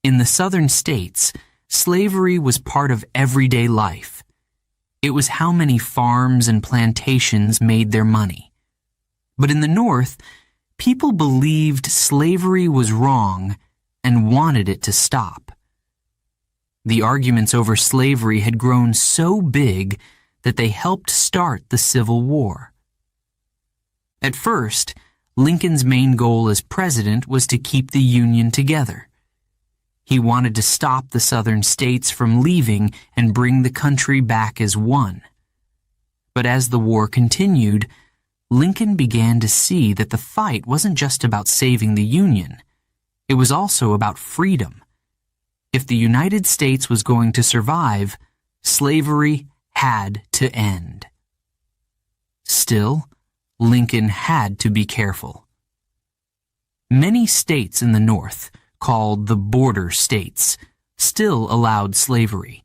In the southern states, slavery was part of everyday life. It was how many farms and plantations made their money. But in the North, people believed slavery was wrong and wanted it to stop. The arguments over slavery had grown so big that they helped start the Civil War. At first, Lincoln's main goal as president was to keep the Union together. He wanted to stop the southern states from leaving and bring the country back as one. But as the war continued, Lincoln began to see that the fight wasn't just about saving the Union. It was also about freedom. If the United States was going to survive, slavery had to end. Still, Lincoln had to be careful. Many states in the North, called the border states, still allowed slavery.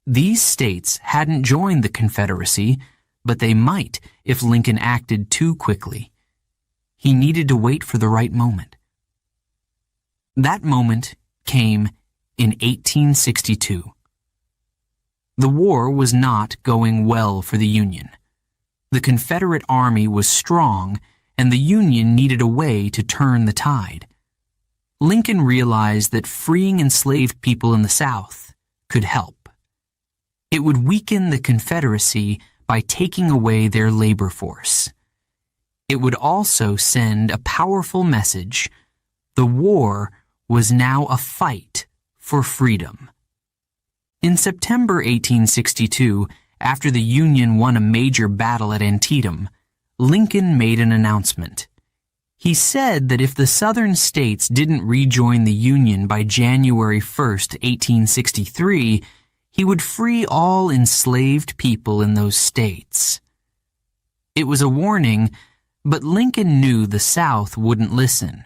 These states hadn't joined the Confederacy, but they might if Lincoln acted too quickly. He needed to wait for the right moment. That moment came in 1862. The war was not going well for the Union. The Confederate Army was strong, and the Union needed a way to turn the tide. Lincoln realized that freeing enslaved people in the South could help. It would weaken the Confederacy by taking away their labor force. It would also send a powerful message: the war was now a fight for freedom. In September 1862, after the Union won a major battle at Antietam, Lincoln made an announcement. He said that if the southern states didn't rejoin the Union by January 1st, 1863, he would free all enslaved people in those states. It was a warning, but Lincoln knew the South wouldn't listen.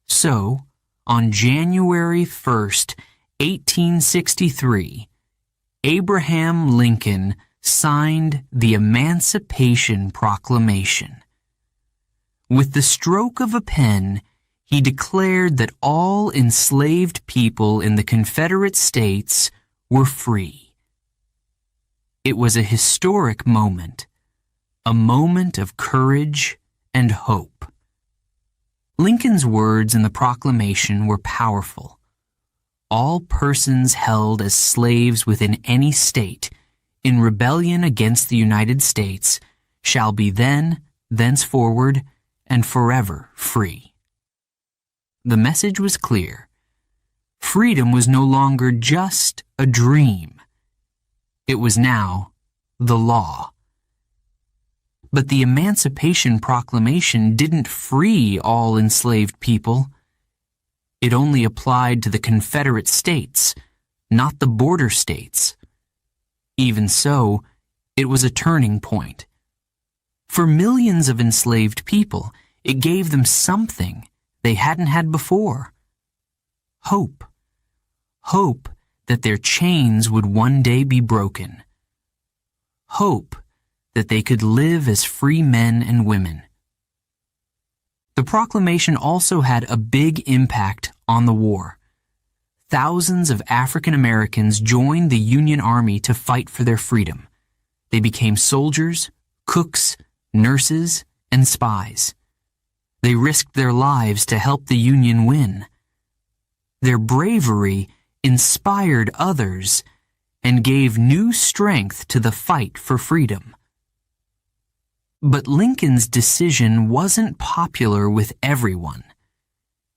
So, on January 1st, 1863, Abraham Lincoln signed the Emancipation Proclamation. With the stroke of a pen, he declared that all enslaved people in the Confederate States were free. It was a historic moment, a moment of courage and hope. Lincoln's words in the proclamation were powerful. All persons held as slaves within any state, in rebellion against the United States, shall be then, thenceforward, and forever free. The message was clear. Freedom was no longer just a dream. It was now the law. But the Emancipation Proclamation didn't free all enslaved people. It only applied to the Confederate States, not the border states. Even so, it was a turning point. For millions of enslaved people, it gave them something they hadn't had before. Hope. Hope that their chains would one day be broken. Hope that they could live as free men and women. The proclamation also had a big impact on the war. Thousands of African Americans joined the Union Army to fight for their freedom. They became soldiers, cooks, nurses, and spies. They risked their lives to help the Union win. Their bravery inspired others and gave new strength to the fight for freedom. But Lincoln's decision wasn't popular with everyone.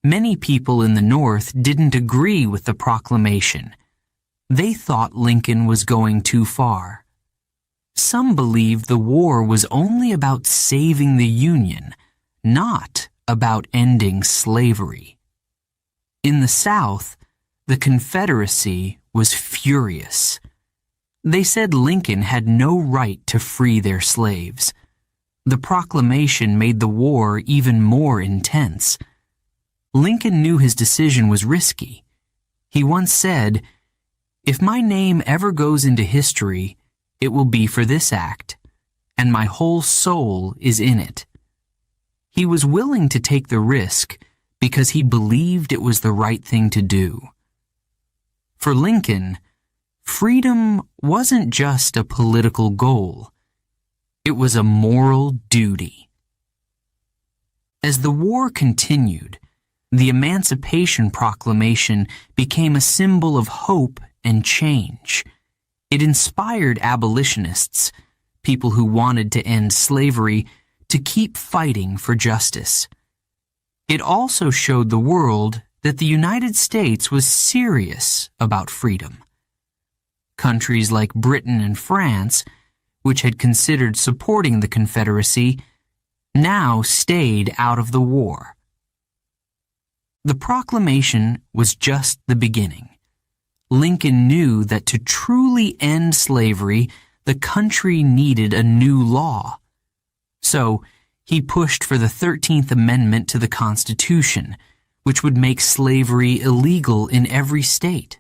Many people in the North didn't agree with the proclamation. They thought Lincoln was going too far. Some believed the war was only about saving the Union, not about ending slavery. In the South, the Confederacy was furious. They said Lincoln had no right to free their slaves. The proclamation made the war even more intense. Lincoln knew his decision was risky. He once said, "If my name ever goes into history, it will be for this act, and my whole soul is in it. He was willing to take the risk because he believed it was the right thing to do. For Lincoln, freedom wasn't just a political goal. It was a moral duty. As the war continued, the Emancipation Proclamation became a symbol of hope and change. It inspired abolitionists, people who wanted to end slavery, to keep fighting for justice. It also showed the world that the United States was serious about freedom. Countries like Britain and France, which had considered supporting the Confederacy, now stayed out of the war. The proclamation was just the beginning. Lincoln knew that to truly end slavery, the country needed a new law. So, he pushed for the 13th Amendment to the Constitution, which would make slavery illegal in every state.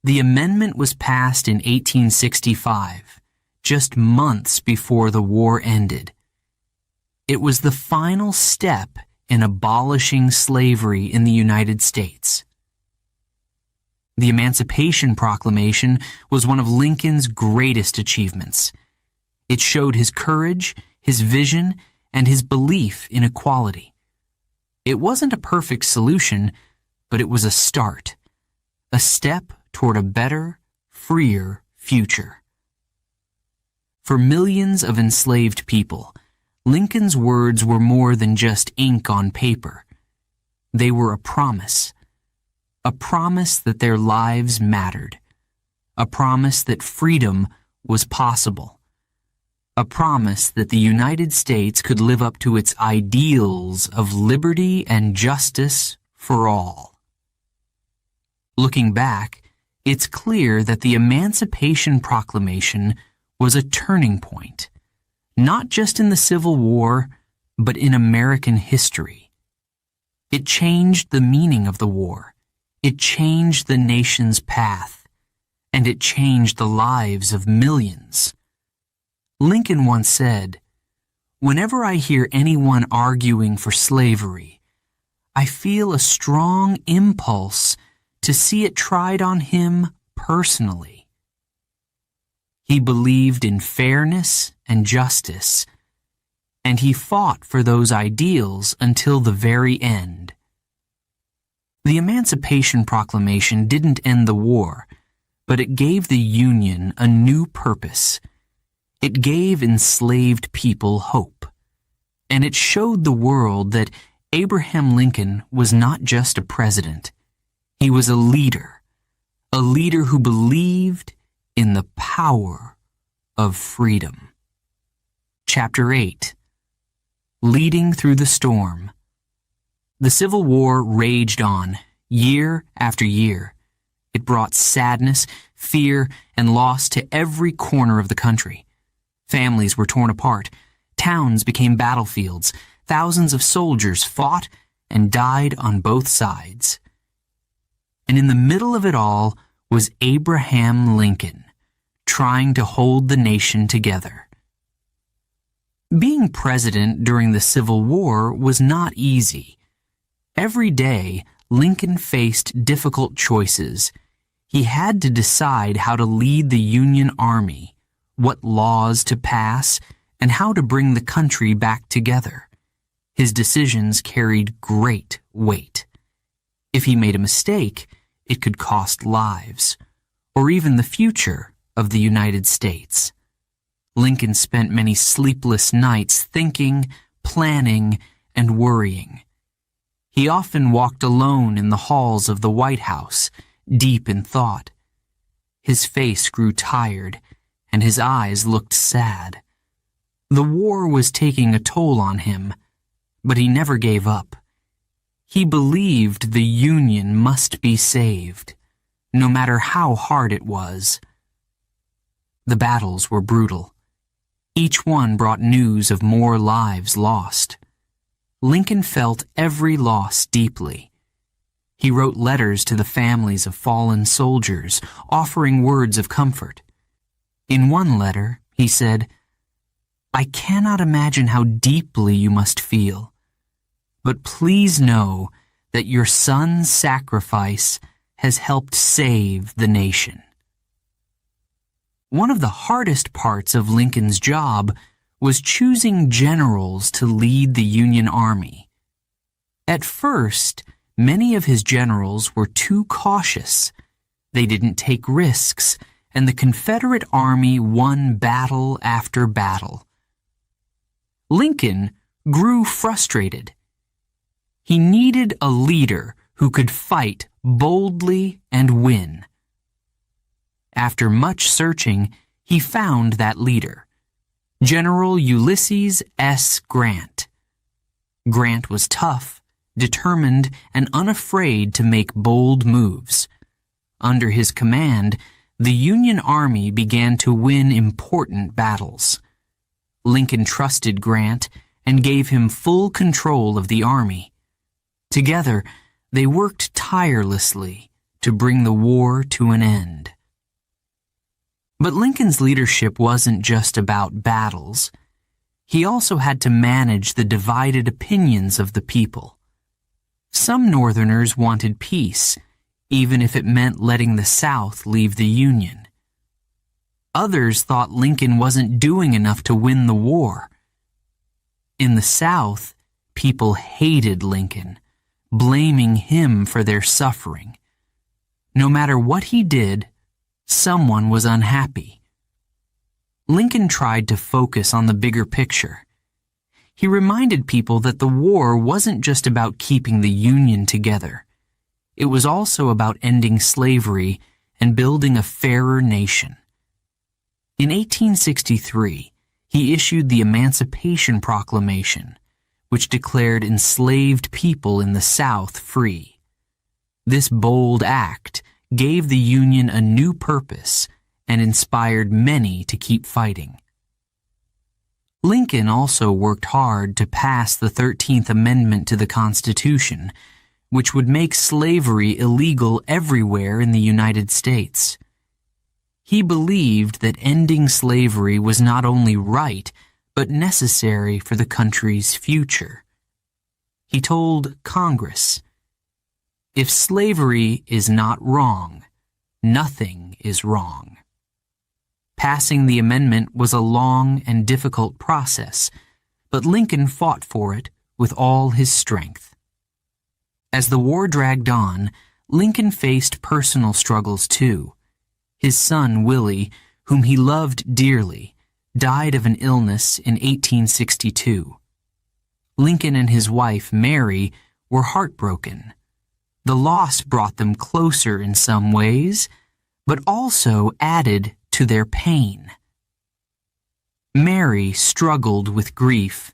The amendment was passed in 1865, just months before the war ended. It was the final step in abolishing slavery in the United States. The Emancipation Proclamation was one of Lincoln's greatest achievements. It showed his courage, his vision, and his belief in equality. It wasn't a perfect solution, but it was a start, a step toward a better, freer future. For millions of enslaved people, Lincoln's words were more than just ink on paper. They were a promise that their lives mattered, a promise that freedom was possible, a promise that the United States could live up to its ideals of liberty and justice for all. Looking back, it's clear that the Emancipation Proclamation was a turning point, not just in the Civil War, but in American history. It changed the meaning of the war. It changed the nation's path, and it changed the lives of millions. Lincoln once said, "Whenever I hear anyone arguing for slavery, I feel a strong impulse to see it tried on him personally." He believed in fairness and justice, and he fought for those ideals until the very end. The Emancipation Proclamation didn't end the war, but it gave the Union a new purpose. It gave enslaved people hope, and it showed the world that Abraham Lincoln was not just a president. He was a leader who believed in the power of freedom. Chapter 8. Leading Through the Storm. The Civil War raged on, year after year. It brought sadness, fear, and loss to every corner of the country. Families were torn apart. Towns became battlefields. Thousands of soldiers fought and died on both sides. And in the middle of it all was Abraham Lincoln, trying to hold the nation together. Being president during the Civil War was not easy. Every day, Lincoln faced difficult choices. He had to decide how to lead the Union Army, what laws to pass, and how to bring the country back together. His decisions carried great weight. If he made a mistake, it could cost lives, or even the future of the United States. Lincoln spent many sleepless nights thinking, planning, and worrying. He often walked alone in the halls of the White House, deep in thought. His face grew tired, and his eyes looked sad. The war was taking a toll on him, but he never gave up. He believed the Union must be saved, no matter how hard it was. The battles were brutal. Each one brought news of more lives lost. Lincoln felt every loss deeply. He wrote letters to the families of fallen soldiers, offering words of comfort. In one letter, he said, I cannot imagine how deeply you must feel. But please know that your son's sacrifice has helped save the nation." One of the hardest parts of Lincoln's job was choosing generals to lead the Union Army. At first, many of his generals were too cautious. They didn't take risks, and the Confederate Army won battle after battle. Lincoln grew frustrated. He needed a leader who could fight boldly and win. After much searching, he found that leader, General Ulysses S. Grant. Grant was tough, determined, and unafraid to make bold moves. Under his command, the Union Army began to win important battles. Lincoln trusted Grant and gave him full control of the army. Together, they worked tirelessly to bring the war to an end. But Lincoln's leadership wasn't just about battles. He also had to manage the divided opinions of the people. Some Northerners wanted peace, even if it meant letting the South leave the Union. Others thought Lincoln wasn't doing enough to win the war. In the South, people hated Lincoln, blaming him for their suffering. No matter what he did, someone was unhappy. Lincoln tried to focus on the bigger picture. He reminded people that the war wasn't just about keeping the Union together. It was also about ending slavery and building a fairer nation. In 1863, he issued the Emancipation Proclamation, which declared enslaved people in the South free. This bold act gave the Union a new purpose and inspired many to keep fighting. Lincoln also worked hard to pass the 13th Amendment to the Constitution, which would make slavery illegal everywhere in the United States. He believed that ending slavery was not only right, but necessary for the country's future. He told Congress, "If slavery is not wrong, nothing is wrong." Passing the amendment was a long and difficult process, but Lincoln fought for it with all his strength. As the war dragged on, Lincoln faced personal struggles too. His son, Willie, whom he loved dearly, died of an illness in 1862. Lincoln and his wife, Mary, were heartbroken. The loss brought them closer in some ways, but also added to their pain. Mary struggled with grief,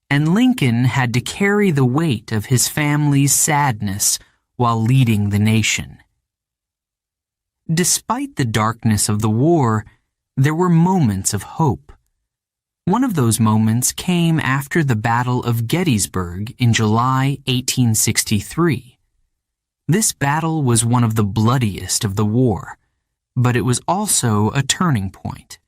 and Lincoln had to carry the weight of his family's sadness while leading the nation. Despite the darkness of the war, there were moments of hope. One of those moments came after the Battle of Gettysburg in July 1863. This battle was one of the bloodiest of the war, but it was also a turning point.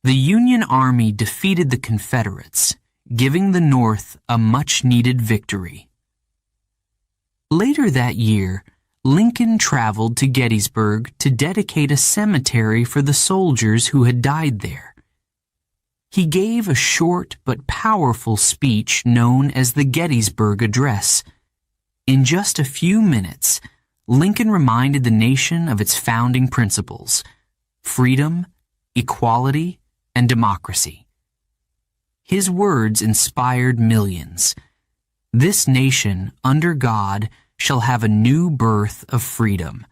The Union Army defeated the Confederates, giving the North a much-needed victory. Later that year, Lincoln traveled to Gettysburg to dedicate a cemetery for the soldiers who had died there. He gave a short but powerful speech known as the Gettysburg Address. In just a few minutes, Lincoln reminded the nation of its founding principles: freedom, equality, and democracy. His words inspired millions. This nation, under God, shall have a new birth of freedom,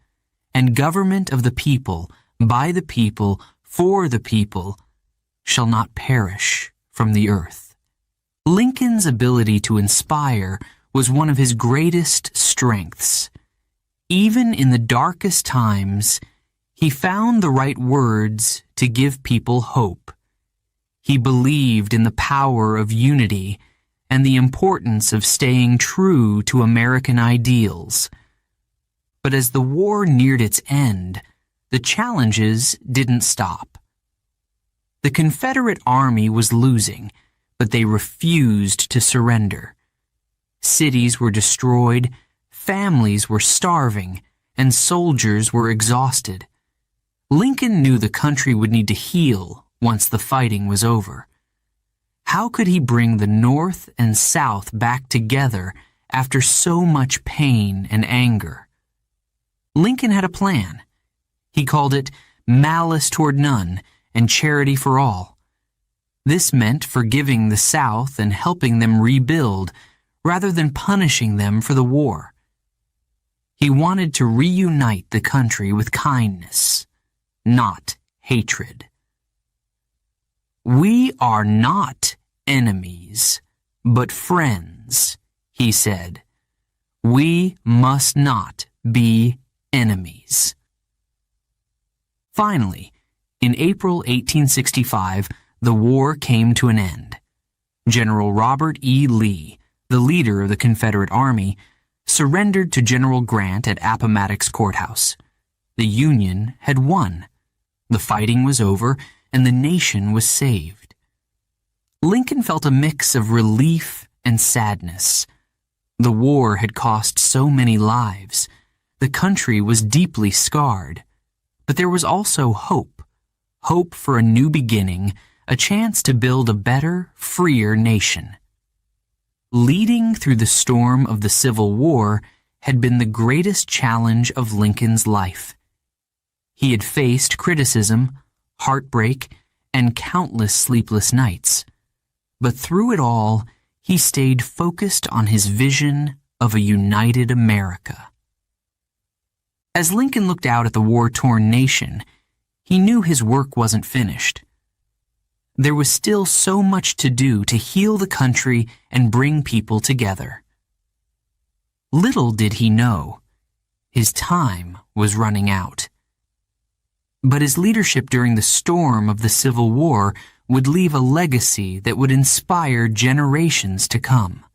and government of the people, by the people, for the people, shall not perish from the earth. Lincoln's ability to inspire was one of his greatest strengths. Even in the darkest times, he found the right words to give people hope. He believed in the power of unity and the importance of staying true to American ideals. But as the war neared its end, the challenges didn't stop. The Confederate Army was losing, but they refused to surrender. Cities were destroyed, families were starving, and soldiers were exhausted. Lincoln knew the country would need to heal once the fighting was over. How could he bring the North and South back together after so much pain and anger? Lincoln had a plan. He called it malice toward none and charity for all. This meant forgiving the South and helping them rebuild rather than punishing them for the war. He wanted to reunite the country with kindness, not hatred. "We are not enemies, but friends," he said. "We must not be enemies." Finally, in April 1865, the war came to an end. General Robert E. Lee, the leader of the Confederate Army, surrendered to General Grant at Appomattox Courthouse. The Union had won. The fighting was over, and the nation was saved. Lincoln felt a mix of relief and sadness. The war had cost so many lives. The country was deeply scarred. But there was also hope. Hope for a new beginning, a chance to build a better, freer nation. Leading through the storm of the Civil War had been the greatest challenge of Lincoln's life. He had faced criticism, heartbreak, and countless sleepless nights. But through it all, he stayed focused on his vision of a united America. As Lincoln looked out at the war-torn nation, he knew his work wasn't finished. There was still so much to do to heal the country and bring people together. Little did he know, his time was running out. But his leadership during the storm of the Civil War would leave a legacy that would inspire generations to come.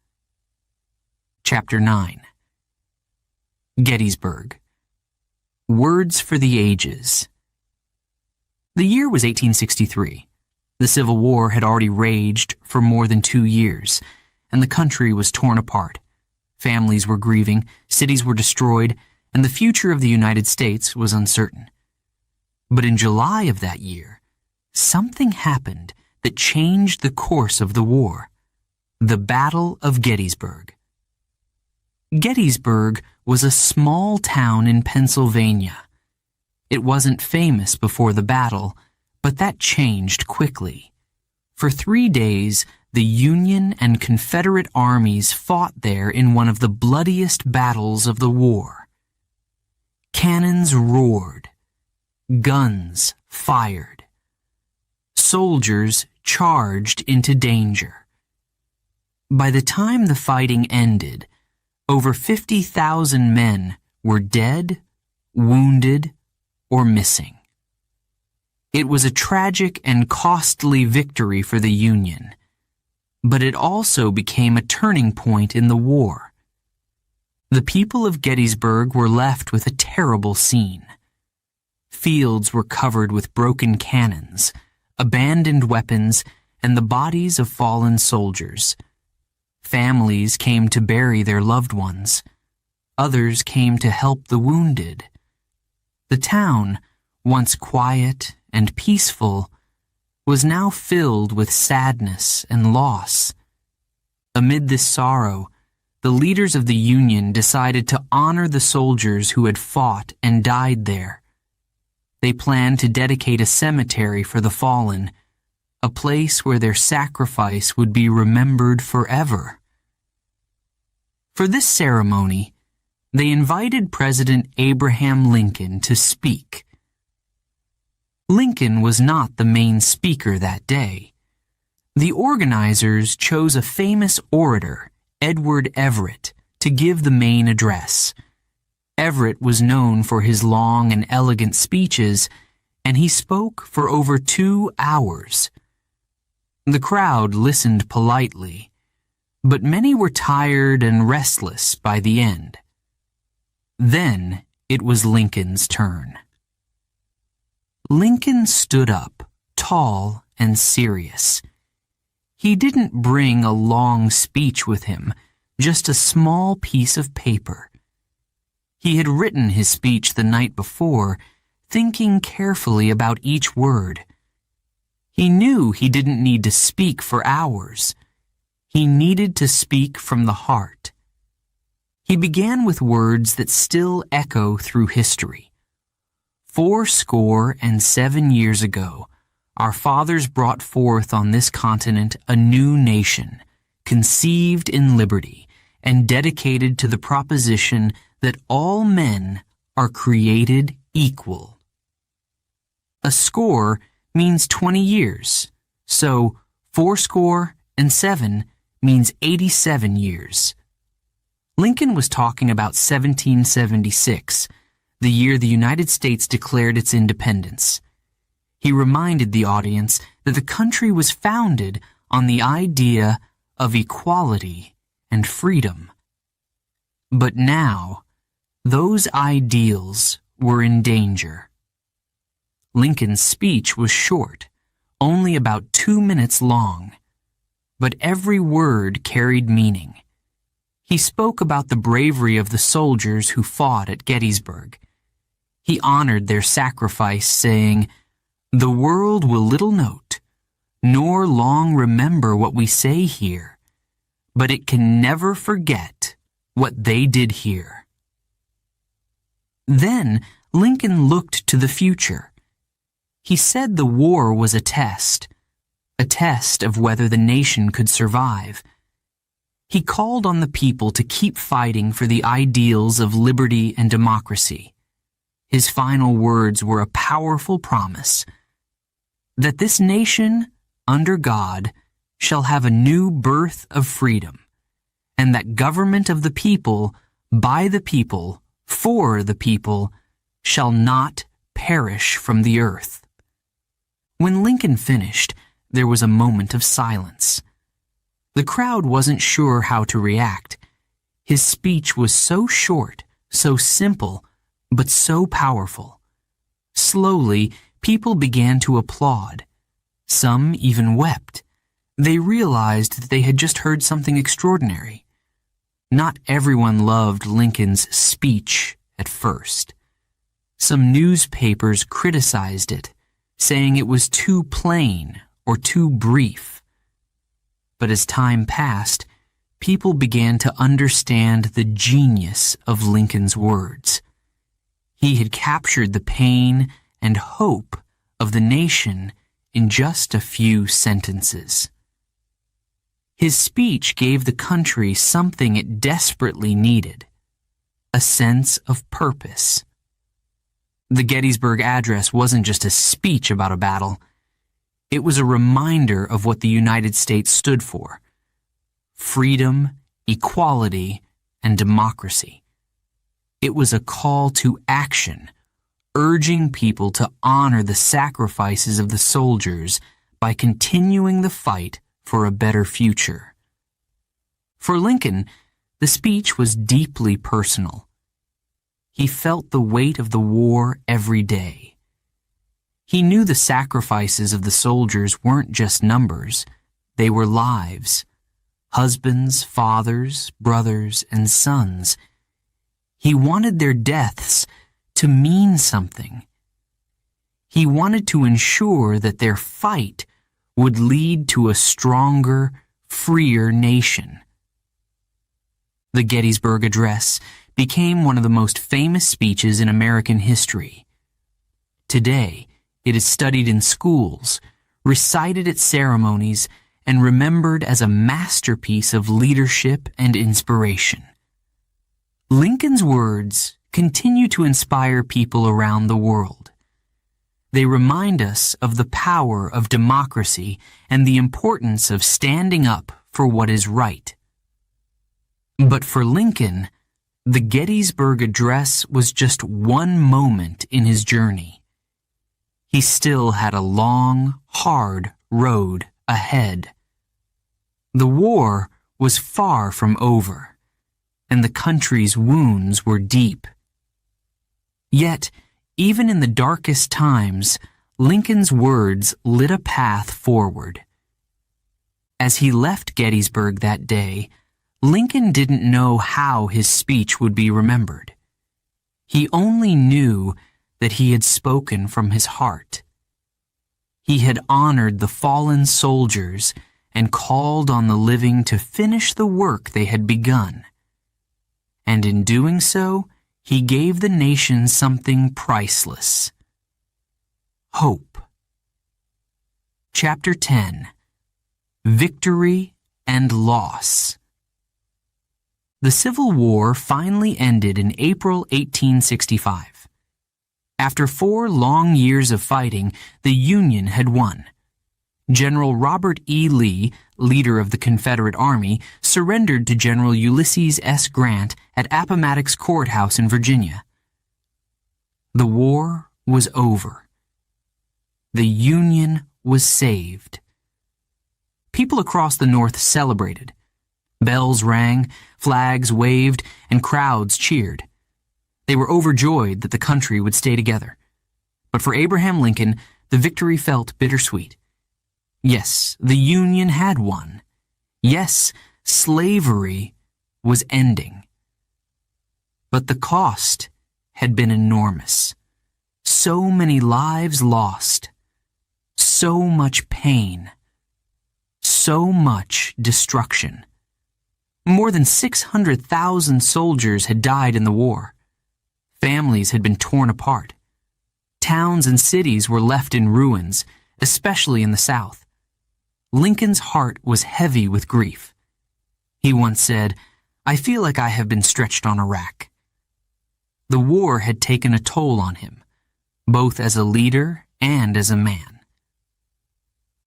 Chapter 9. Gettysburg. Words for the Ages. The year was 1863. The Civil War had already raged for more than 2 years, and the country was torn apart. Families were grieving, cities were destroyed, and the future of the United States was uncertain. But in July of that year, something happened that changed the course of the war. The Battle of Gettysburg. Gettysburg was a small town in Pennsylvania. It wasn't famous before the battle, but that changed quickly. For 3 days, the Union and Confederate armies fought there in one of the bloodiest battles of the war. Cannons roared. Guns fired. Soldiers charged into danger. By the time the fighting ended, over 50,000 men were dead, wounded, or missing. It was a tragic and costly victory for the Union, but it also became a turning point in the war. The people of Gettysburg were left with a terrible scene. Fields were covered with broken cannons, abandoned weapons, and the bodies of fallen soldiers. Families came to bury their loved ones. Others came to help the wounded. The town, once quiet and peaceful, was now filled with sadness and loss. Amid this sorrow, the leaders of the Union decided to honor the soldiers who had fought and died there. They planned to dedicate a cemetery for the fallen, a place where their sacrifice would be remembered forever. For this ceremony, they invited President Abraham Lincoln to speak. Lincoln was not the main speaker that day. The organizers chose a famous orator, Edward Everett, to give the main address. Everett was known for his long and elegant speeches, and he spoke for over 2 hours. The crowd listened politely, but many were tired and restless by the end. Then it was Lincoln's turn. Lincoln stood up, tall and serious. He didn't bring a long speech with him, just a small piece of paper. He had written his speech the night before, thinking carefully about each word. He knew he didn't need to speak for hours. He needed to speak from the heart. He began with words that still echo through history. 77 years ago, our fathers brought forth on this continent a new nation, conceived in liberty, and dedicated to the proposition that all men are created equal. A score means 20 years, so 77 means 87 years. Lincoln was talking about 1776, the year the United States declared its independence. He reminded the audience that the country was founded on the idea of equality and freedom. But now, those ideals were in danger. Lincoln's speech was short, only about 2 minutes long, but every word carried meaning. He spoke about the bravery of the soldiers who fought at Gettysburg. He honored their sacrifice, saying, "The world will little note, nor long remember what we say here, but it can never forget what they did here." Then Lincoln looked to the future. He said the war was a test of whether the nation could survive. He called on the people to keep fighting for the ideals of liberty and democracy. His final words were a powerful promise that this nation, under God, shall have a new birth of freedom, and that government of the people, by the people, for the people, shall not perish from the earth. When Lincoln finished, there was a moment of silence. The crowd wasn't sure how to react. His speech was so short, so simple, but so powerful. Slowly, people began to applaud. Some even wept. They realized that they had just heard something extraordinary. Not everyone loved Lincoln's speech at first. Some newspapers criticized it, saying it was too plain or too brief. But as time passed, people began to understand the genius of Lincoln's words. He had captured the pain and hope of the nation in just a few sentences. His speech gave the country something it desperately needed: a sense of purpose. The Gettysburg Address wasn't just a speech about a battle. It was a reminder of what the United States stood for: freedom, equality, and democracy. It was a call to action, urging people to honor the sacrifices of the soldiers by continuing the fight for a better future. For Lincoln, the speech was deeply personal. He felt the weight of the war every day. He knew the sacrifices of the soldiers weren't just numbers, they were lives. Husbands, fathers, brothers, and sons. He wanted their deaths to mean something. He wanted to ensure that their fight would lead to a stronger, freer nation. The Gettysburg Address became one of the most famous speeches in American history. Today, it is studied in schools, recited at ceremonies, and remembered as a masterpiece of leadership and inspiration. Lincoln's words continue to inspire people around the world. They remind us of the power of democracy and the importance of standing up for what is right. But for Lincoln, the Gettysburg Address was just one moment in his journey. He still had a long, hard road ahead. The war was far from over, and the country's wounds were deep. Yet, even in the darkest times, Lincoln's words lit a path forward. As he left Gettysburg that day, Lincoln didn't know how his speech would be remembered. He only knew that he had spoken from his heart. He had honored the fallen soldiers and called on the living to finish the work they had begun. And in doing so, he gave the nation something priceless: hope. Chapter 10. Victory and Loss. The Civil War finally ended in April 1865. After 4 long years of fighting, the Union had won. General Robert E. Lee, leader of the Confederate Army, surrendered to General Ulysses S. Grant at Appomattox Courthouse in Virginia. The war was over. The Union was saved. People across the North celebrated. Bells rang, flags waved, and crowds cheered. They were overjoyed that the country would stay together. But for Abraham Lincoln, the victory felt bittersweet. Yes, the Union had won. Yes, slavery was ending. But the cost had been enormous. So many lives lost. So much pain. So much destruction. More than 600,000 soldiers had died in the war. Families had been torn apart. Towns and cities were left in ruins, especially in the South. Lincoln's heart was heavy with grief. He once said, "I feel like I have been stretched on a rack." The war had taken a toll on him, both as a leader and as a man.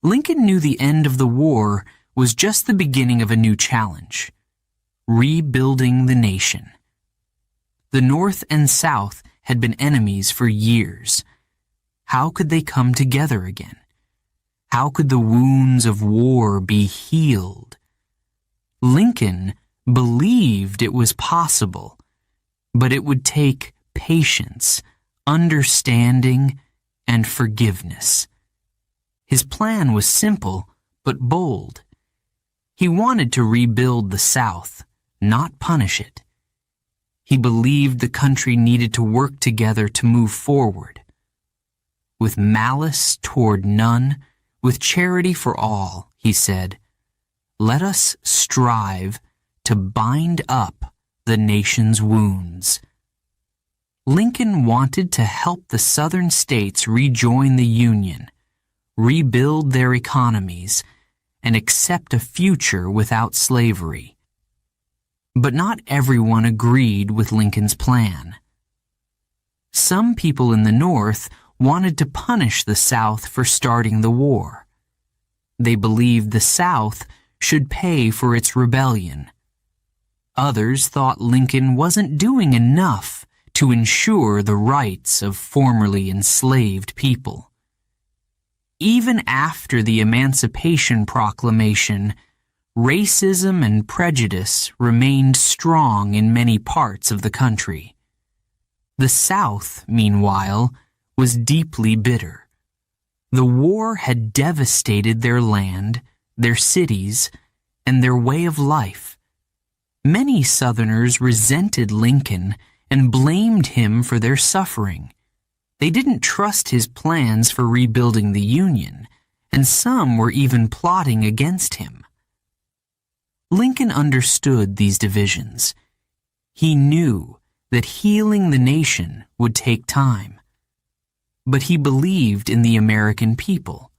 Lincoln knew the end of the war was just the beginning of a new challenge: rebuilding the nation. The North and South had been enemies for years. How could they come together again? How could the wounds of war be healed? Lincoln believed it was possible, but it would take patience, understanding, and forgiveness. His plan was simple but bold. He wanted to rebuild the South, not punish it. He believed the country needed to work together to move forward. With malice toward none, with charity for all, he said, "Let us strive to bind up the nation's wounds." Lincoln wanted to help the Southern states rejoin the Union, rebuild their economies, and accept a future without slavery. But not everyone agreed with Lincoln's plan. Some people in the North wanted to punish the South for starting the war. They believed the South should pay for its rebellion. Others thought Lincoln wasn't doing enough to ensure the rights of formerly enslaved people. Even after the Emancipation Proclamation, racism and prejudice remained strong in many parts of the country. The South, meanwhile, was deeply bitter. The war had devastated their land, their cities, and their way of life. Many Southerners resented Lincoln and blamed him for their suffering. They didn't trust his plans for rebuilding the Union, and some were even plotting against him. Lincoln understood these divisions. He knew that healing the nation would take time. But he believed in the American people.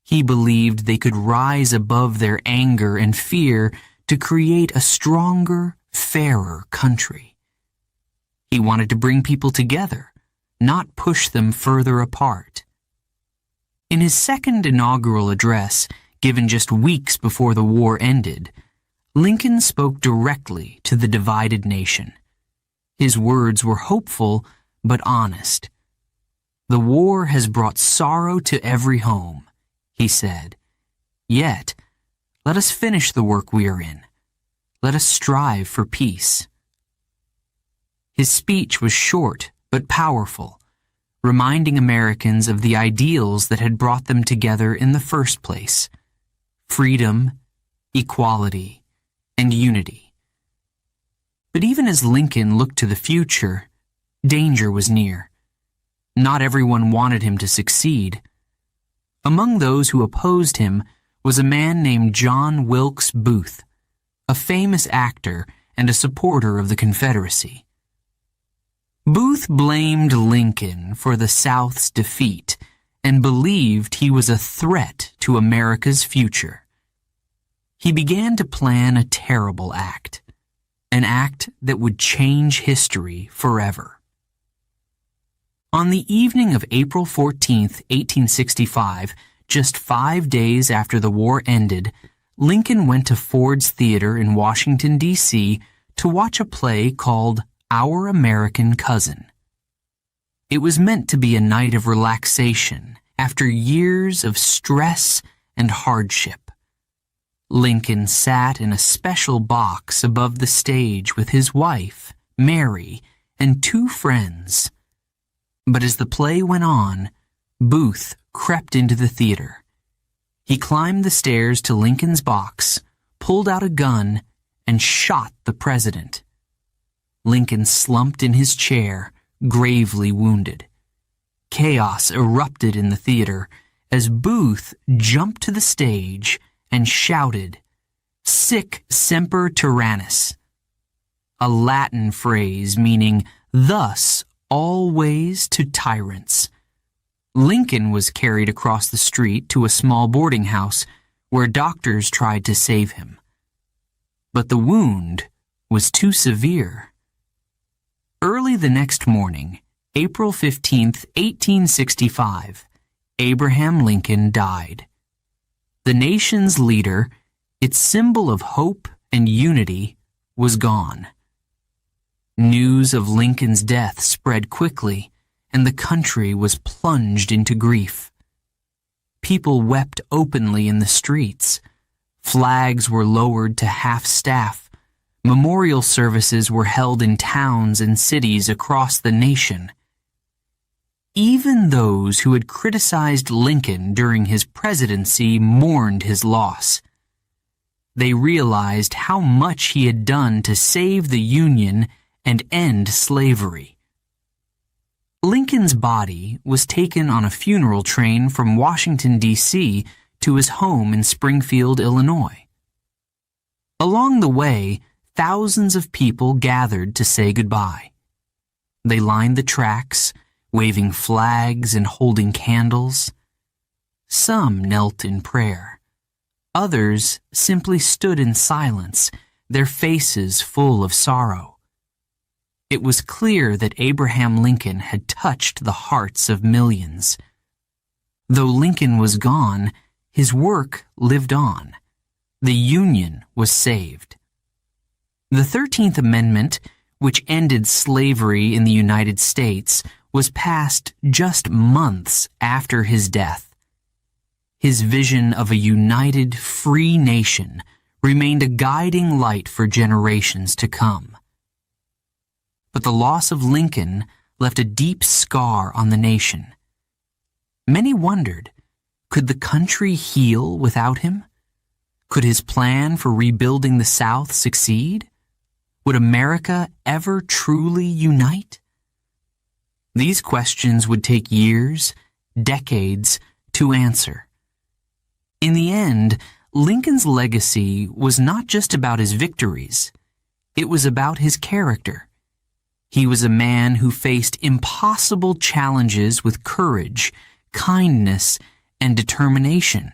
He believed they could rise above their anger and fear to create a stronger, fairer country. He wanted to bring people together, not push them further apart. In his second inaugural address, given just weeks before the war ended, Lincoln spoke directly to the divided nation. His words were hopeful but honest. "The war has brought sorrow to every home," he said. "Yet, let us finish the work we are in. Let us strive for peace." His speech was short but powerful. reminding Americans of the ideals that had brought them together in the first place: freedom, equality, and unity. But even as Lincoln looked to the future, danger was near. Not everyone wanted him to succeed. Among those who opposed him was a man named John Wilkes Booth, a famous actor and a supporter of the Confederacy. Booth blamed Lincoln for the South's defeat and believed he was a threat to America's future. He began to plan a terrible act, an act that would change history forever. On the evening of April 14, 1865, just 5 days after the war ended, Lincoln went to Ford's Theater in Washington, D.C. to watch a play called Our American Cousin. It was meant to be a night of relaxation after years of stress and hardship. Lincoln sat in a special box above the stage with his wife, Mary, and 2 friends. But as the play went on, Booth crept into the theater. He climbed the stairs to Lincoln's box, pulled out a gun, and shot the president. Lincoln slumped in his chair, gravely wounded. Chaos erupted in the theater as Booth jumped to the stage and shouted, "Sic semper tyrannis," a Latin phrase meaning "thus always to tyrants." Lincoln was carried across the street to a small boarding house where doctors tried to save him. But the wound was too severe. Early the next morning, April 15, 1865, Abraham Lincoln died. The nation's leader, its symbol of hope and unity, was gone. News of Lincoln's death spread quickly, and the country was plunged into grief. People wept openly in the streets. Flags were lowered to half-staff. Memorial services were held in towns and cities across the nation. Even those who had criticized Lincoln during his presidency mourned his loss. They realized how much he had done to save the Union and end slavery. Lincoln's body was taken on a funeral train from Washington, D.C. to his home in Springfield, Illinois. Along the way, thousands of people gathered to say goodbye. They lined the tracks, waving flags and holding candles. Some knelt in prayer. Others simply stood in silence, their faces full of sorrow. It was clear that Abraham Lincoln had touched the hearts of millions. Though Lincoln was gone, his work lived on. The Union was saved. The 13th Amendment, which ended slavery in the United States, was passed just months after his death. His vision of a united, free nation remained a guiding light for generations to come. But the loss of Lincoln left a deep scar on the nation. Many wondered, could the country heal without him? Could his plan for rebuilding the South succeed? Would America ever truly unite? These questions would take years, decades, to answer. In the end, Lincoln's legacy was not just about his victories. It was about his character. He was a man who faced impossible challenges with courage, kindness, and determination.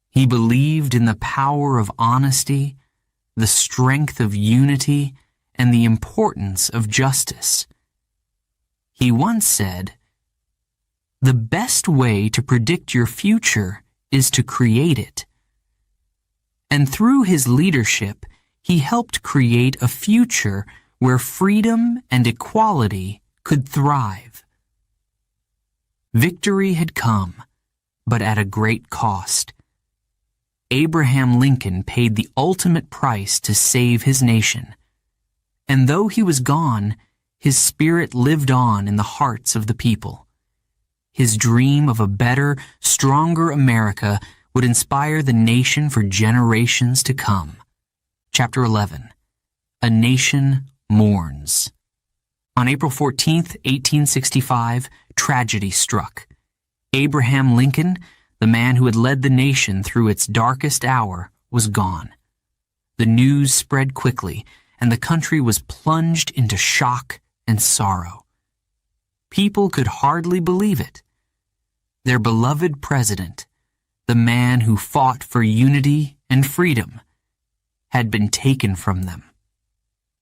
He believed in the power of honesty, the strength of unity, and the importance of justice. He once said, "The best way to predict your future is to create it." And through his leadership, he helped create a future where freedom and equality could thrive. Victory had come, but at a great cost. Abraham Lincoln paid the ultimate price to save his nation. And though he was gone, his spirit lived on in the hearts of the people. His dream of a better, stronger America would inspire the nation for generations to come. Chapter 11. A Nation Mourns. On April 14, 1865, tragedy struck. Abraham Lincoln, the man who had led the nation through its darkest hour, was gone. The news spread quickly, and the country was plunged into shock and sorrow. People could hardly believe it. Their beloved president, the man who fought for unity and freedom, had been taken from them.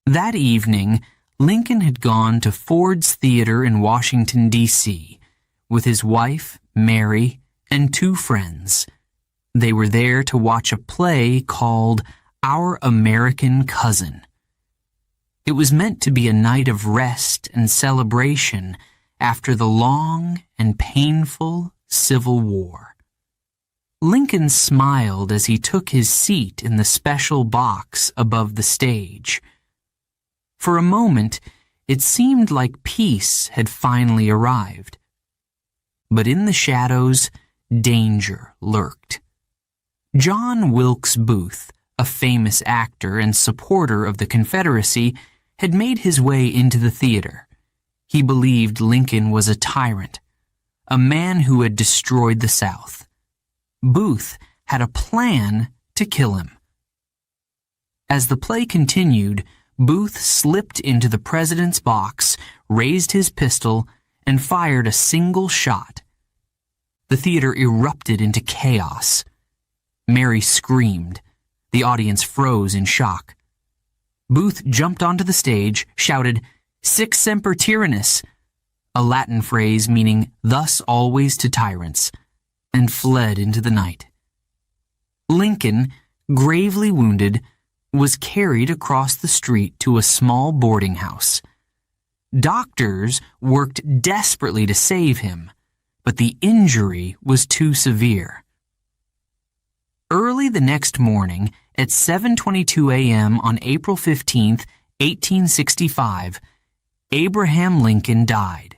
That evening, Lincoln had gone to Ford's Theater in Washington, D.C., with his wife, Mary, and 2 friends. They were there to watch a play called Our American Cousin. It was meant to be a night of rest and celebration after the long and painful Civil War. Lincoln smiled as he took his seat in the special box above the stage. For a moment, it seemed like peace had finally arrived. But in the shadows, danger lurked. John Wilkes Booth, a famous actor and supporter of the Confederacy, had made his way into the theater. He believed Lincoln was a tyrant, a man who had destroyed the South. Booth had a plan to kill him. As the play continued, Booth slipped into the president's box, raised his pistol, and fired a single shot. The theater erupted into chaos. Mary screamed. The audience froze in shock. Booth jumped onto the stage, shouted, "Sic semper tyrannis," a Latin phrase meaning "thus always to tyrants," and fled into the night. Lincoln, gravely wounded, was carried across the street to a small boarding house. Doctors worked desperately to save him, but the injury was too severe. Early the next morning, at 7:22 a.m. on April 15, 1865, Abraham Lincoln died.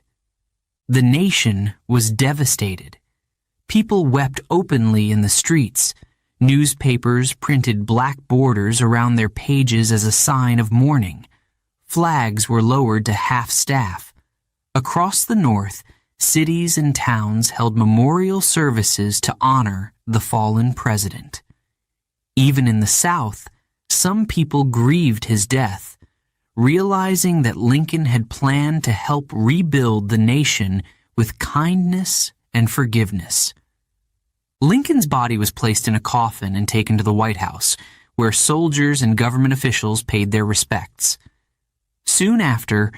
The nation was devastated. People wept openly in the streets. Newspapers printed black borders around their pages as a sign of mourning. Flags were lowered to half-staff. Across the North, cities and towns held memorial services to honor the fallen president. Even in the South, some people grieved his death, realizing that Lincoln had planned to help rebuild the nation with kindness and forgiveness. Lincoln's body was placed in a coffin and taken to the White House, where soldiers and government officials paid their respects. Soon after,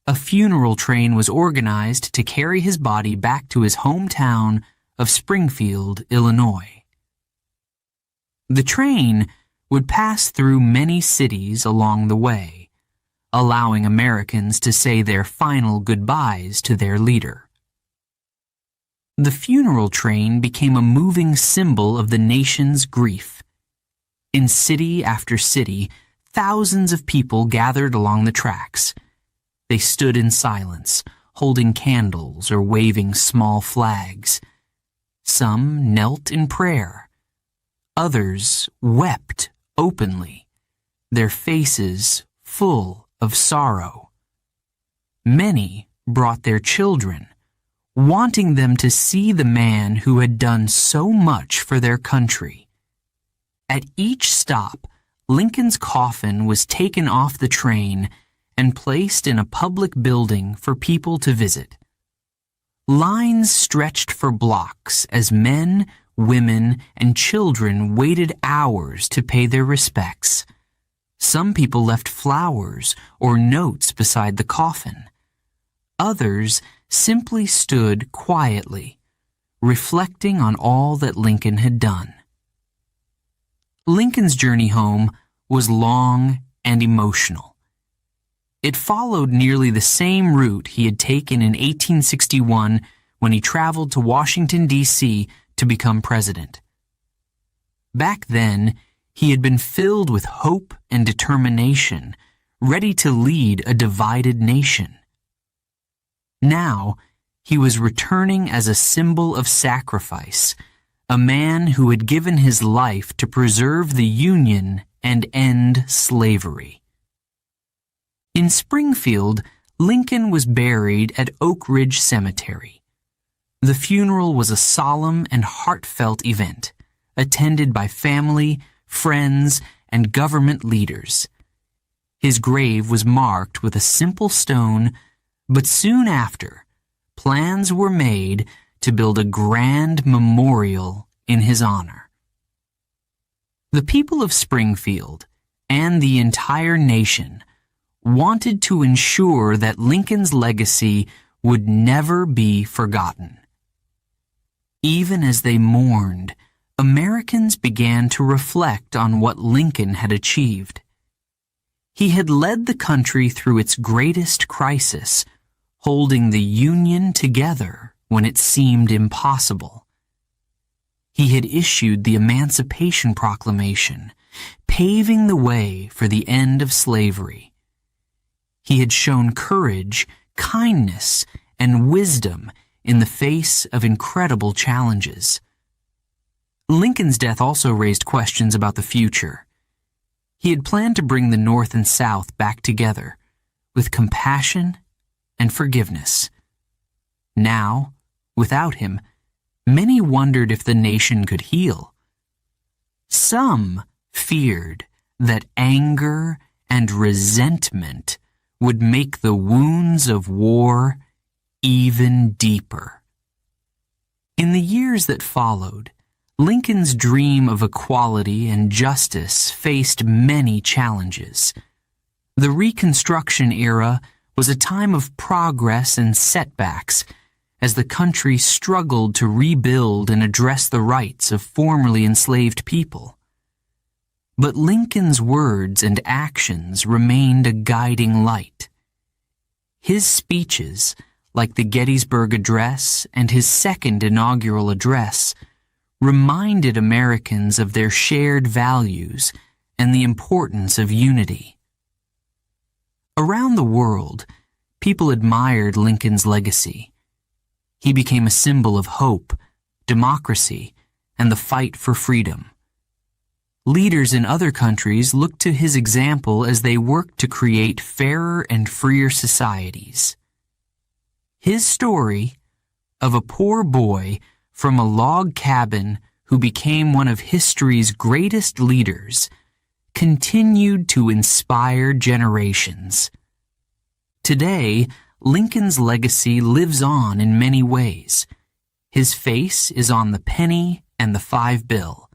a funeral train was organized to carry his body back to his hometown of Springfield, Illinois. The train would pass through many cities along the way, allowing Americans to say their final goodbyes to their leader. The funeral train became a moving symbol of the nation's grief. In city after city, thousands of people gathered along the tracks. They stood in silence, holding candles or waving small flags. Some knelt in prayer. Others wept openly, their faces full of sorrow. Many brought their children, wanting them to see the man who had done so much for their country. At each stop, Lincoln's coffin was taken off the train and placed in a public building for people to visit. Lines stretched for blocks as men, women, and children waited hours to pay their respects. Some people left flowers or notes beside the coffin. Others simply stood quietly, reflecting on all that Lincoln had done. Lincoln's journey home was long and emotional. It followed nearly the same route he had taken in 1861 when he traveled to Washington, D.C. to become president. Back then, he had been filled with hope and determination, ready to lead a divided nation. Now, He was returning as a symbol of sacrifice, a man who had given his life to preserve the Union and end slavery. In Springfield, Lincoln was buried at Oak Ridge Cemetery. The funeral was a solemn and heartfelt event, attended by family, friends, and government leaders. His grave was marked with a simple stone, but soon after, plans were made to build a grand memorial in his honor. The people of Springfield and the entire nation wanted to ensure that Lincoln's legacy would never be forgotten. Even as they mourned, Americans began to reflect on what Lincoln had achieved. He had led the country through its greatest crisis, holding the Union together when it seemed impossible. He had issued the Emancipation Proclamation, paving the way for the end of slavery. He had shown courage, kindness, and wisdom in the face of incredible challenges. Lincoln's death also raised questions about the future. He had planned to bring the North and South back together with compassion and forgiveness. Now, without him, many wondered if the nation could heal. Some feared that anger and resentment would make the wounds of war even deeper. In the years that followed, Lincoln's dream of equality and justice faced many challenges. The Reconstruction era was a time of progress and setbacks as the country struggled to rebuild and address the rights of formerly enslaved people. But Lincoln's words and actions remained a guiding light. His speeches, like the Gettysburg Address and his second inaugural address, reminded Americans of their shared values and the importance of unity. Around the world, people admired Lincoln's legacy. He became a symbol of hope, democracy, and the fight for freedom. Leaders in other countries looked to his example as they worked to create fairer and freer societies. His story of a poor boy from a log cabin who became one of history's greatest leaders continued to inspire generations. Today, Lincoln's legacy lives on in many ways. His face is on the penny and the $5.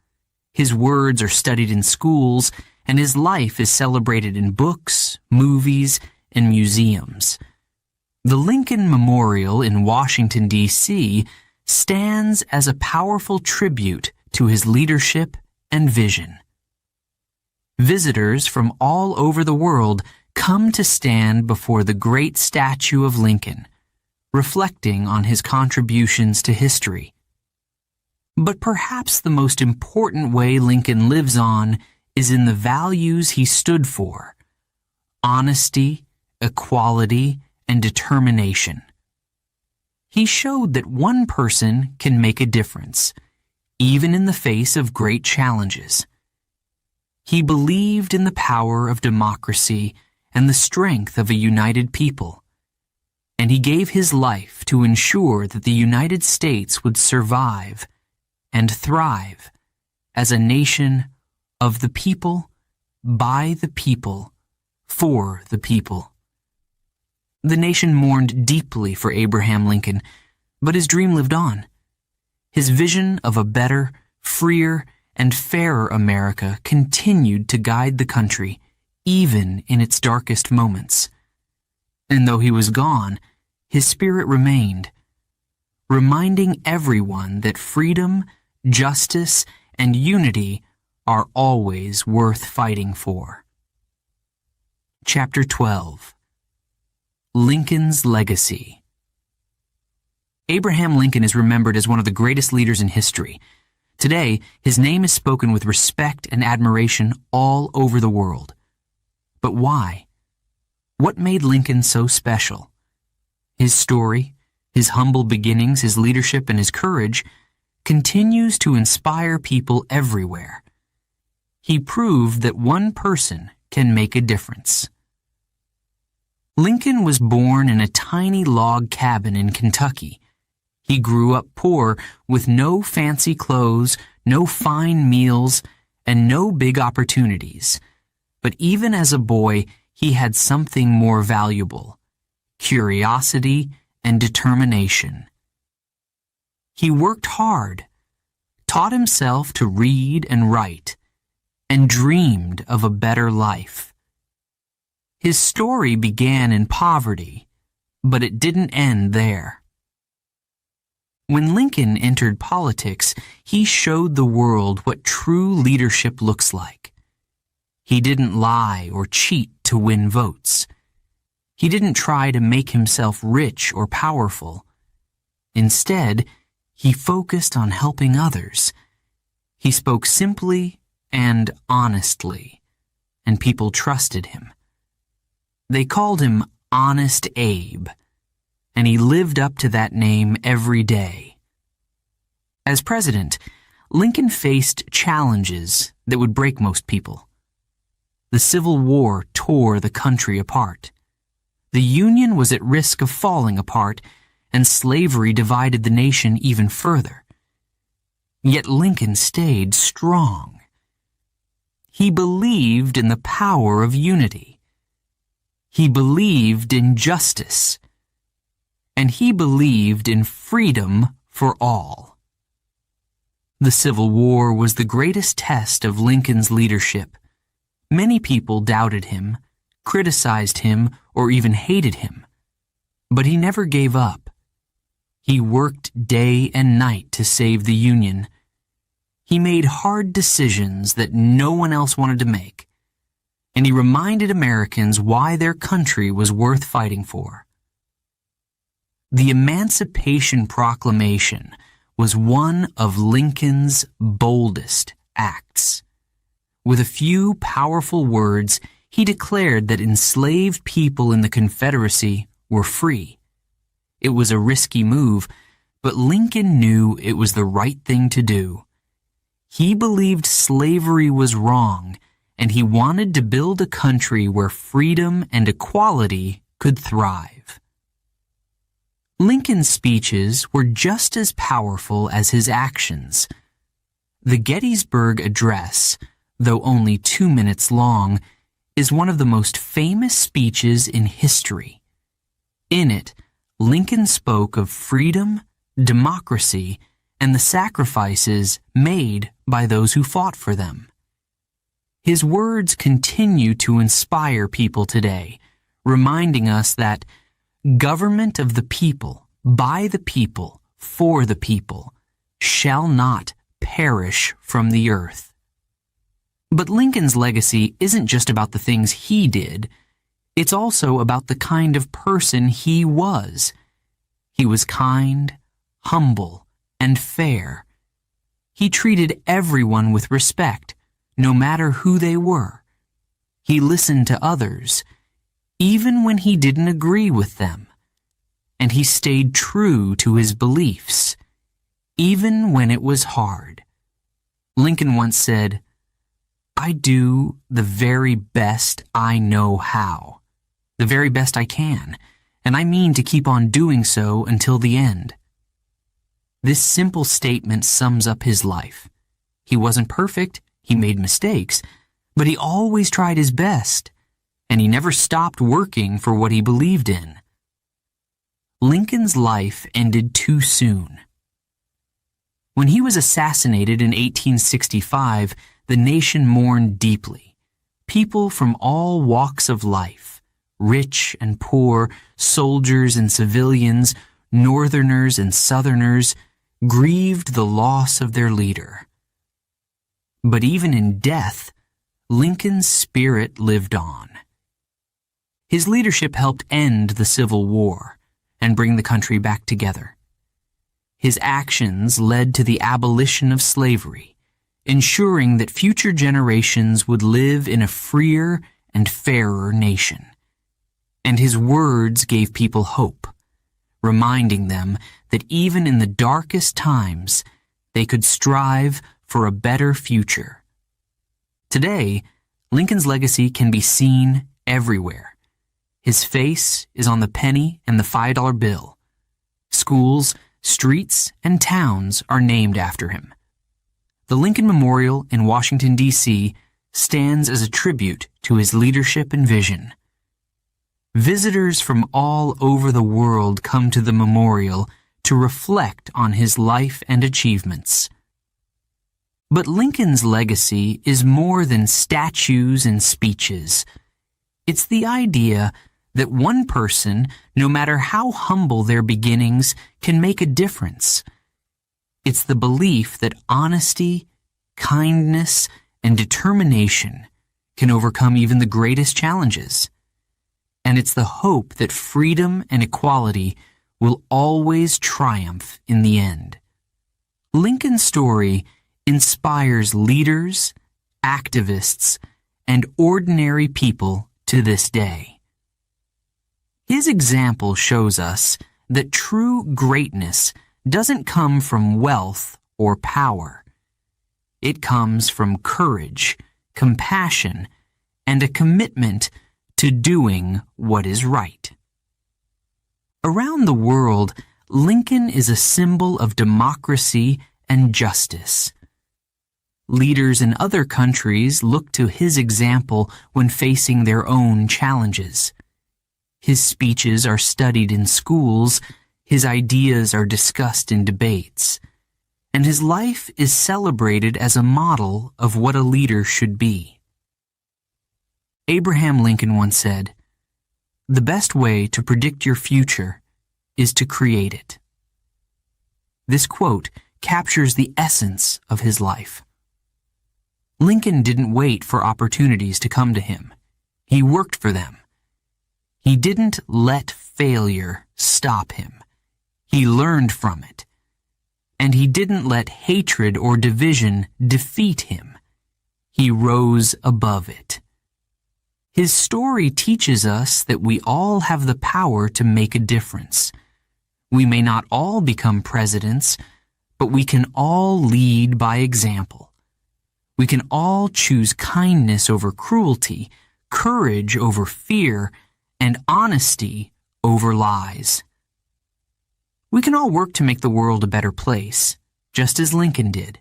His words are studied in schools, and his life is celebrated in books, movies, and museums. The Lincoln Memorial in Washington, D.C., stands as a powerful tribute to his leadership and vision. Visitors from all over the world come to stand before the great statue of Lincoln, reflecting on his contributions to history. But perhaps the most important way Lincoln lives on is in the values he stood for: honesty, equality, and determination. He showed that one person can make a difference, even in the face of great challenges. He believed in the power of democracy and the strength of a united people, and he gave his life to ensure that the United States would survive and thrive as a nation of the people, by the people, for the people. The nation mourned deeply for Abraham Lincoln, but his dream lived on. His vision of a better, freer, and fairer America continued to guide the country, even in its darkest moments. And though he was gone, his spirit remained, reminding everyone that freedom, justice, and unity are always worth fighting for. Chapter 12. Lincoln's Legacy. Abraham Lincoln is remembered as one of the greatest leaders in history. Today, his name is spoken with respect and admiration all over the world. But why? What made Lincoln so special? His story, His humble beginnings, his leadership, and his courage continues to inspire people everywhere. He proved that one person can make a difference. Lincoln was born in a tiny log cabin in Kentucky. He grew up poor with no fancy clothes, no fine meals, and no big opportunities. But even as a boy, he had something more valuable: curiosity and determination. He worked hard, taught himself to read and write, and dreamed of a better life. His story began in poverty, but it didn't end there. When Lincoln entered politics, he showed the world what true leadership looks like. He didn't lie or cheat to win votes. He didn't try to make himself rich or powerful. Instead, he focused on helping others. He spoke simply and honestly, and people trusted him. They called him Honest Abe, and he lived up to that name every day. As president, Lincoln faced challenges that would break most people. The Civil War tore the country apart. The Union was at risk of falling apart, and slavery divided the nation even further. Yet Lincoln stayed strong. He believed in the power of unity. He believed in justice. And he believed in freedom for all. The Civil War was the greatest test of Lincoln's leadership. Many people doubted him, criticized him, or even hated him. But he never gave up. He worked day and night to save the Union. He made hard decisions that no one else wanted to make. And he reminded Americans why their country was worth fighting for. The Emancipation Proclamation was one of Lincoln's boldest acts. With a few powerful words, he declared that enslaved people in the Confederacy were free. It was a risky move, but Lincoln knew it was the right thing to do. He believed slavery was wrong, and he wanted to build a country where freedom and equality could thrive. Lincoln's speeches were just as powerful as his actions. The Gettysburg Address, though only 2 minutes long, is one of the most famous speeches in history. In it, Lincoln spoke of freedom, democracy, and the sacrifices made by those who fought for them. His words continue to inspire people today, reminding us that government of the people, by the people, for the people, shall not perish from the earth. But Lincoln's legacy isn't just about the things he did. It's also about the kind of person he was. He was kind, humble, and fair. He treated everyone with respect, no matter who they were. He listened to others, even when he didn't agree with them. And he stayed true to his beliefs, even when it was hard. Lincoln once said, "I do the very best I know how, the very best I can, and I mean to keep on doing so until the end." This simple statement sums up his life. He wasn't perfect, he made mistakes, but he always tried his best, and he never stopped working for what he believed in. Lincoln's life ended too soon. When he was assassinated in 1865, the nation mourned deeply. People from all walks of life, rich and poor, soldiers and civilians, Northerners and Southerners, grieved the loss of their leader. But even in death, Lincoln's spirit lived on. His leadership helped end the Civil War and bring the country back together. His actions led to the abolition of slavery, ensuring that future generations would live in a freer and fairer nation. And his words gave people hope. reminding them that even in the darkest times, they could strive for a better future. Today, Lincoln's legacy can be seen everywhere. His face is on the penny and the $5 bill. Schools, streets, and towns are named after him. The Lincoln Memorial in Washington, D.C. stands as a tribute to his leadership and vision. Visitors from all over the world come to the memorial to reflect on his life and achievements. But Lincoln's legacy is more than statues and speeches. It's the idea that one person, no matter how humble their beginnings, can make a difference. It's the belief that honesty, kindness, and determination can overcome even the greatest challenges. And it's the hope that freedom and equality will always triumph in the end. Lincoln's story inspires leaders, activists, and ordinary people to this day. His example shows us that true greatness doesn't come from wealth or power. It comes from courage, compassion, and a commitment to doing what is right. Around the world, Lincoln is a symbol of democracy and justice. Leaders in other countries look to his example when facing their own challenges. His speeches are studied in schools, his ideas are discussed in debates, and his life is celebrated as a model of what a leader should be. Abraham Lincoln once said, "The best way to predict your future is to create it." This quote captures the essence of his life. Lincoln didn't wait for opportunities to come to him. He worked for them. He didn't let failure stop him. He learned from it. And he didn't let hatred or division defeat him. He rose above it. His story teaches us that we all have the power to make a difference. We may not all become presidents, but we can all lead by example. We can all choose kindness over cruelty, courage over fear, and honesty over lies. We can all work to make the world a better place, just as Lincoln did.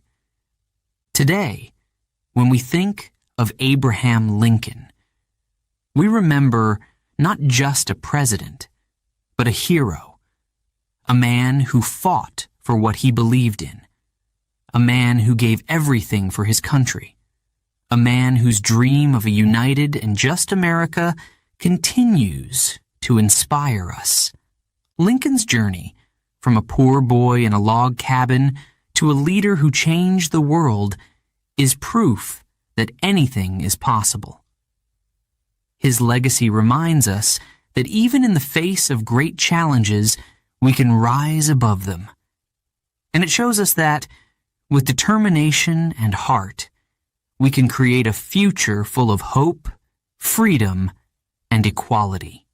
Today, when we think of Abraham Lincoln, we remember not just a president, but a hero, a man who fought for what he believed in, a man who gave everything for his country, a man whose dream of a united and just America continues to inspire us. Lincoln's journey, from a poor boy in a log cabin to a leader who changed the world, is proof that anything is possible. His legacy reminds us that even in the face of great challenges, we can rise above them. And it shows us that, with determination and heart, we can create a future full of hope, freedom, and equality.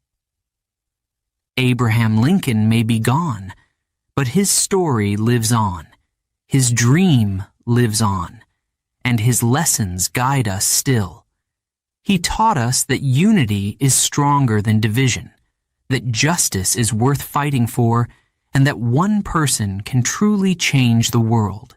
Abraham Lincoln may be gone, but his story lives on, his dream lives on, and his lessons guide us still. He taught us that unity is stronger than division, that justice is worth fighting for, and that one person can truly change the world.